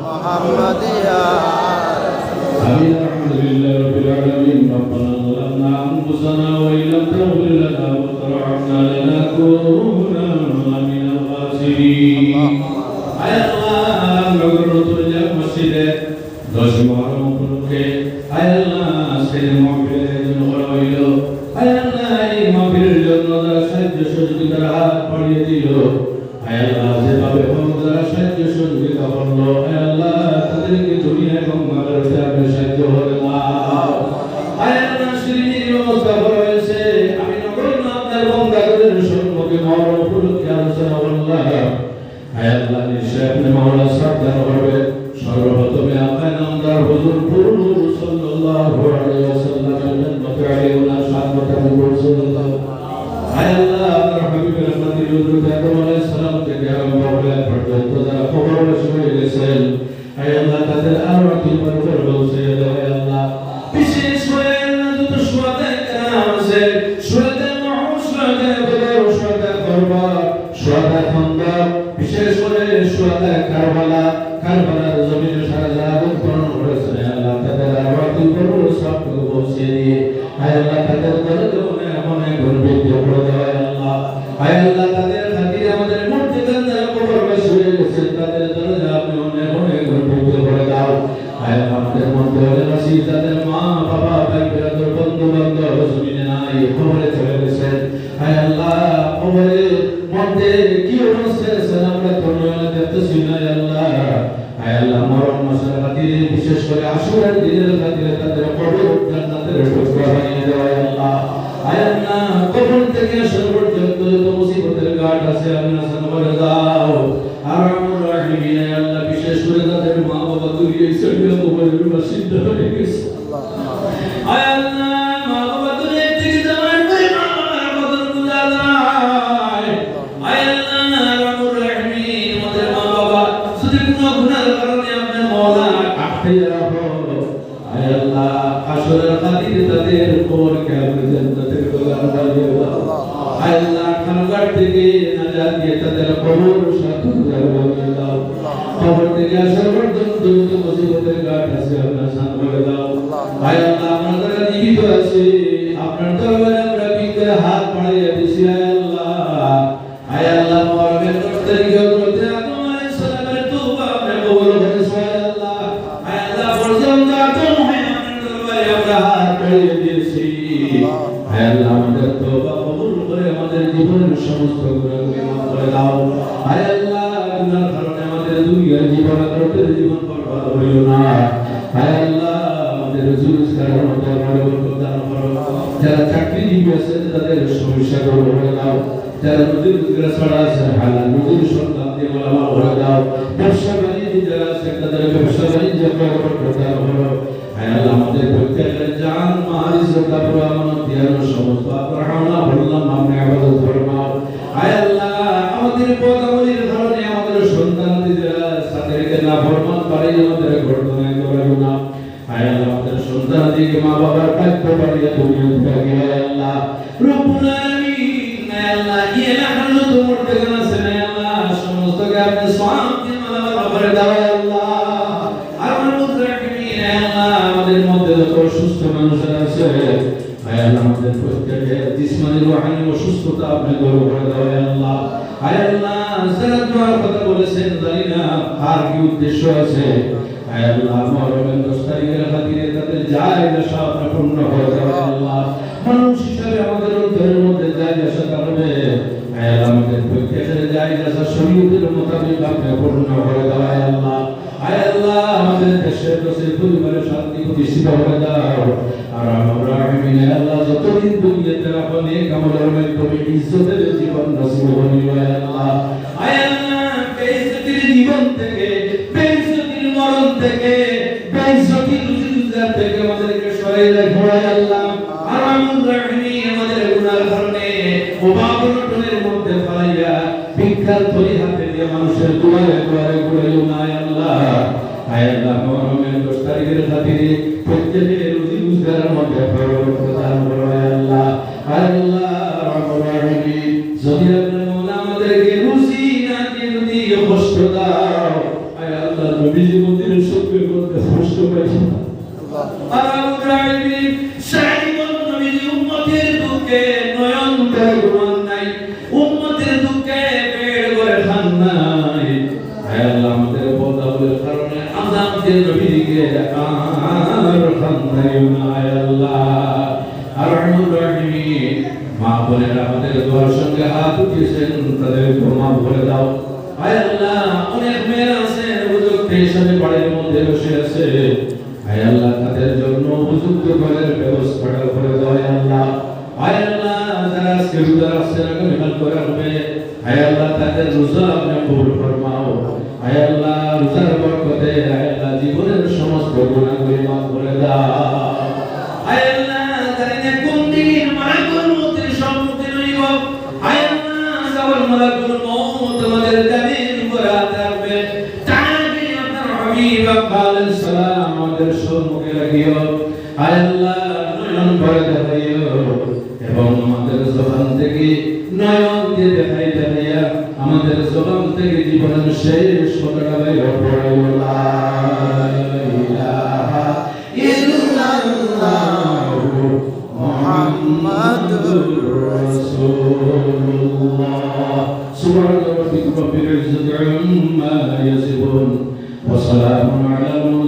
محمد یا آمين الحمد لله رب العالمين ربنا ظلمنا أنفسنا وإن لم تغفر لنا وترحمنا لنكونن من الخاسرين আয় আল্লাহ নগরতুল মসজিদে 10 মুহররম উপলক্ষে আয় আল্লাহ সেই মাহফিলের জন্য করা হইল আয় আল্লাহ এই মাহফিলের জন্য যারা সাহায্য সহযোগিতার হাত বাড়িয়ে দিল আয় আল্লাহ যেভাবে হোক যারা সাহায্য সহযোগিতা করলো আয় আল্লাহ তাদেরকে দুনিয়া এবং আখিরাতে আপনি সাহায্য করে দাও আয় আল্লাহ শিরিনের ব্যবস্থা করা হয়েছে আমি নগরীর আপনার বন্দাদের সম্মুখে মহরম উপলক্ষে আলোচনা করলাম আয় আল্লাহ নিশ্চয় আপনি মাওলা সাবধান করবে সর্বপ্রথমে আপনার নামদার হুজুর পুরুষ সাল্লাল্লাহু আলাইহি ওয়াসাল্লামের জন্মতে আগে ওনার সাথে আমি বলছিলাম আয় আল্লাহ আপনার হাবিবের রহমতের হুজুর আদম আলাইহিস সালাম থেকে আরম্ভ করে পর্যন্ত যারা কবরে শুয়ে গেছেন আয় আল্লাহ তাদের আরওয়াহকে পরপর পৌঁছে দাও আয় আল্লাহ বিশেষ করে যত শুহাদা کرام আছে শুহাদা মাহুদ শুহাদা বদর শুহাদা করবার শুহাদা খন্দক বিশেষ করে শুহাদা কারবালার জমিনে সারা জাহাদ পূরণ করেছেন আল্লাহ তাদের আরওয়াহকে পরপর সবকে পৌঁছে দিয়ে আয় আল্লাহ তাদের দরজে অনেক গর্বিত করে দাও আল্লাহ আয় আল্লাহ তাদের খাতিরে আমাদের মুর্তিদান যারা কবরে শুয়ে গেছেন তাদের দরজা আপনি অনেক গর্বিত করে দাও আয় আল্লাহ আমাদের মধ্যে আসি তাদের মা বাবা ভাই ব্রাদার বন্ধু বান্ধব জমিনে নাই কবরে চলে গেছেন আয় আল্লাহ কবরে মধ্যে কি অবস্থা আছে আমরা তো দেখতেছি না আল্লাহ আয় আল্লাহ মরণ মাসের খাতিরে বিশেষ করে আশুরার দিনের খাতিরে তাদের কবর জান্নাতের টুকরা বানিয়ে দাও আল্লাহ আয় আল্লাহ কবর থেকে সর্বপর্যন্ত যত মুসিবতের ঘাট আছে আপনি আসান করে দাও আর আমরা রাহিমিন আল্লাহ বিশেষ করে তাদের মা বাবা দুনিয়া ছেড়ে কবরের বাসিন্দা হয়ে গেছে আয় আল্লাহ মা বাবা দুনিয়া থেকে যাওয়ার পরে মা বাবার কদর বুঝা যায় আয় আল্লাহ রাব্বুর রাহিমিন আমাদের মা বাবা যদি কোনো গুনার কারণে আপনি মওলা আটকে রাখো আয় আল্লাহ আসরের খাতিরে তাদের কবরকে আপনি জান্নাতের বাগান বানিয়ে দাও আয় আল্লাহ খানঘাট থেকে নাজাত দিয়ে তাদের কবর সাথে বানিয়ে দাও কবর থেকে আসার পর্যন্ত যত মুসিবতের ঘাট আছে আপনি শান্ত করে দাও আয় আল্লাহ আমরা যারা জীবিত আছি আপনার দরবারে আমরা বিনতে হাত বাড়িয়ে দিছি আয় আল্লাহ মরবের তারিখে করতে আদম আলাইহিস সালামের তওবা আপনি কবুল করেছেন আয় আল্লাহ পর্যন্ত আদম হয় আপনার দরবারে আমরা হাত বাড়িয়ে দিয়েছি আয় আল্লাহ আমাদের তওবা কবুল করে আমাদের জীবনের সমস্ত গুনাহকে মাফ করে দাও আয় আল্লাহ গুনার কারণে আমাদের দুনিয়ার জীবন আখিরাতের জীবন বরবাদ হইও না আয় আল্লাহ আমাদের রুজগারের মধ্যে বরকত দান করো যারা চাকরিজীবী আছে তাদের সমস্যা দূর করে দাও যারা রোজগার ছাড়া আছে হালাল রুজির সন্ধান দিয়ে মালামাল করে দাও ব্যবসা বাণিজ্য যারা আছে তাদের ব্যবসা বাণিজ্য বরকত দান করো আয় আল্লাহ আমাদের প্রত্যেকের জান মাল ইজ্জত পুরো আমানত দিয়ার সমস্ত আপরাহনা বললাম আপনি ইবাদত ফরমাও আয় আল্লাহ আমাদের পদাবলীর কারণে আমাদের সন্তানদের সাথে না ফরমান পারে আমাদের ঘটনায় করো না আয় আল্লাহ আমাদের সন্তানদেরকে মা বাবার কাছে পাঠিয়ে দুনিয়া থেকে আয় আল্লাহ রব্বুল আলামিন আয় আল্লাহ ইয়ে না হলো তোমার থেকে না সে আল্লাহ সমস্তকে আপনি সওয়াব দিয়ে মালামাল করে দাও আল্লাহ আর রব্বুল আলামিন আয় আল্লাহ আমাদের মধ্যে যত অসুস্থ মানুষ আছে আয় আল্লাহ আমাদের প্রত্যেকের জিসমানি রুহানি অসুস্থতা আপনি দূর করে দাও আল্লাহ আয় আল্লাহ যারা দোয়ার কথা বলেছেন জানি না আর কি উদ্দেশ্য আছে আয় আল্লাহ মরমের 10 তারিখের খাতিরে তাদের জায়গা সব পূর্ণ করে দাও আল্লাহ মানুষ হিসেবে আমাদের অন্তরের মধ্যে জায়গা সাজাবে আয় আল্লাহ আমাদের প্রত্যেকের জায়গা শরীয়তের মোতাবেক আপনি পূর্ণ করে দাও আয় আল্লাহ আমাদের দেশের পরিবারের শান্তি প্রতিষ্ঠিত করে দাও আর আমরা আমিন আল্লাহ যতদিন দুনিয়াতে রাখো নেক আমলের মাধ্যমে ইজ্জতের জীবন নসিব করিও আয় আল্লাহ সিজদা থেকে আমাদেরকে সরাইয়া ঘোরায় আল্লাহ আরহামুর রাহিম আমাদের গুনার কারণে অভাবনটনের মধ্যে ফেলাইয়া ভিক্ষার থলি হাতে দিয়ে মানুষের দুয়ারে দুয়ারে ঘুরাইও না আল্লাহ আয় আল্লাহ মহরমের 10 তারিখের খাতিরে প্রত্যেকের রুজি রোজগারের মধ্যে প্রদান করো আল্লাহ আয় আল্লাহ রব্বুল আলামিন যদি আপনার মওলা আমাদেরকে রুজি না দিয়ে যদি কষ্ট দাও আয় আল্লাহ নবী জীবনের সত্যের মধ্যে কষ্ট পাইছেন রব্বুল আলামিন সাইবন নবী উম্মতের দুঃখে নয়ন করে ঘুমান নাই উম্মতের দুঃখে পেট করে খান নাই আয় আল্লাহ আমাদের বদলের কারণে আমাদের নবীকে আর খান নাই আয় আল্লাহ আরহামুর রাহিম মা বোনেরা আমাদের দোয়ার সঙ্গে হাত উঠিয়েছেন তাদের ক্ষমা করে দাও আয় আল্লাহ অনেক মেয়েরা আছেন উপযুক্ত হিসাবে বাড়ির মধ্যে বসে আছে আয় আল্লাহ তাদের জন্য উপযুক্ত ঘরের ব্যবস্থাটা করে দাও আয় আল্লাহ আয় আল্লাহ যারা আজকে রোজা রাখছেন আগামী কাল করে হবে আয় আল্লাহ তাদের রোজা আপনি কবুল ফরমাও আয় আল্লাহ রোজার বরকতে আয় আল্লাহ জীবনের সমস্ত গুনাহগুলি মাফ করে দাও আয় আল্লাহ যারা কোন দিন মালাকুল মউতের সম্মুখীন হইব আয় আল্লাহ যাওয়ার মালাকুল মউত আমাদের কানের উপর হাত রাখবে তাকে আপনার হাবিব আলাইহিস সালাম আমাদের সম্মুখে রাখিও আয় আল্লাহ নয়ন ভরে দেখাইও এবং আমাদের জবান থেকে নয়ন দিয়ে দেখাই দেখাইয়া আমাদের জবান থেকে জীবনের শেষ কথাটা বের করে লা ইলাহা ইল্লাল্লাহু মুহাম্মাদুর রাসূলুল্লাহ সুবহান রাব্বিকা রাব্বিল ইজ্জাতি আম্মা ইয়াসিফুন ওয়া সালামুন আলাল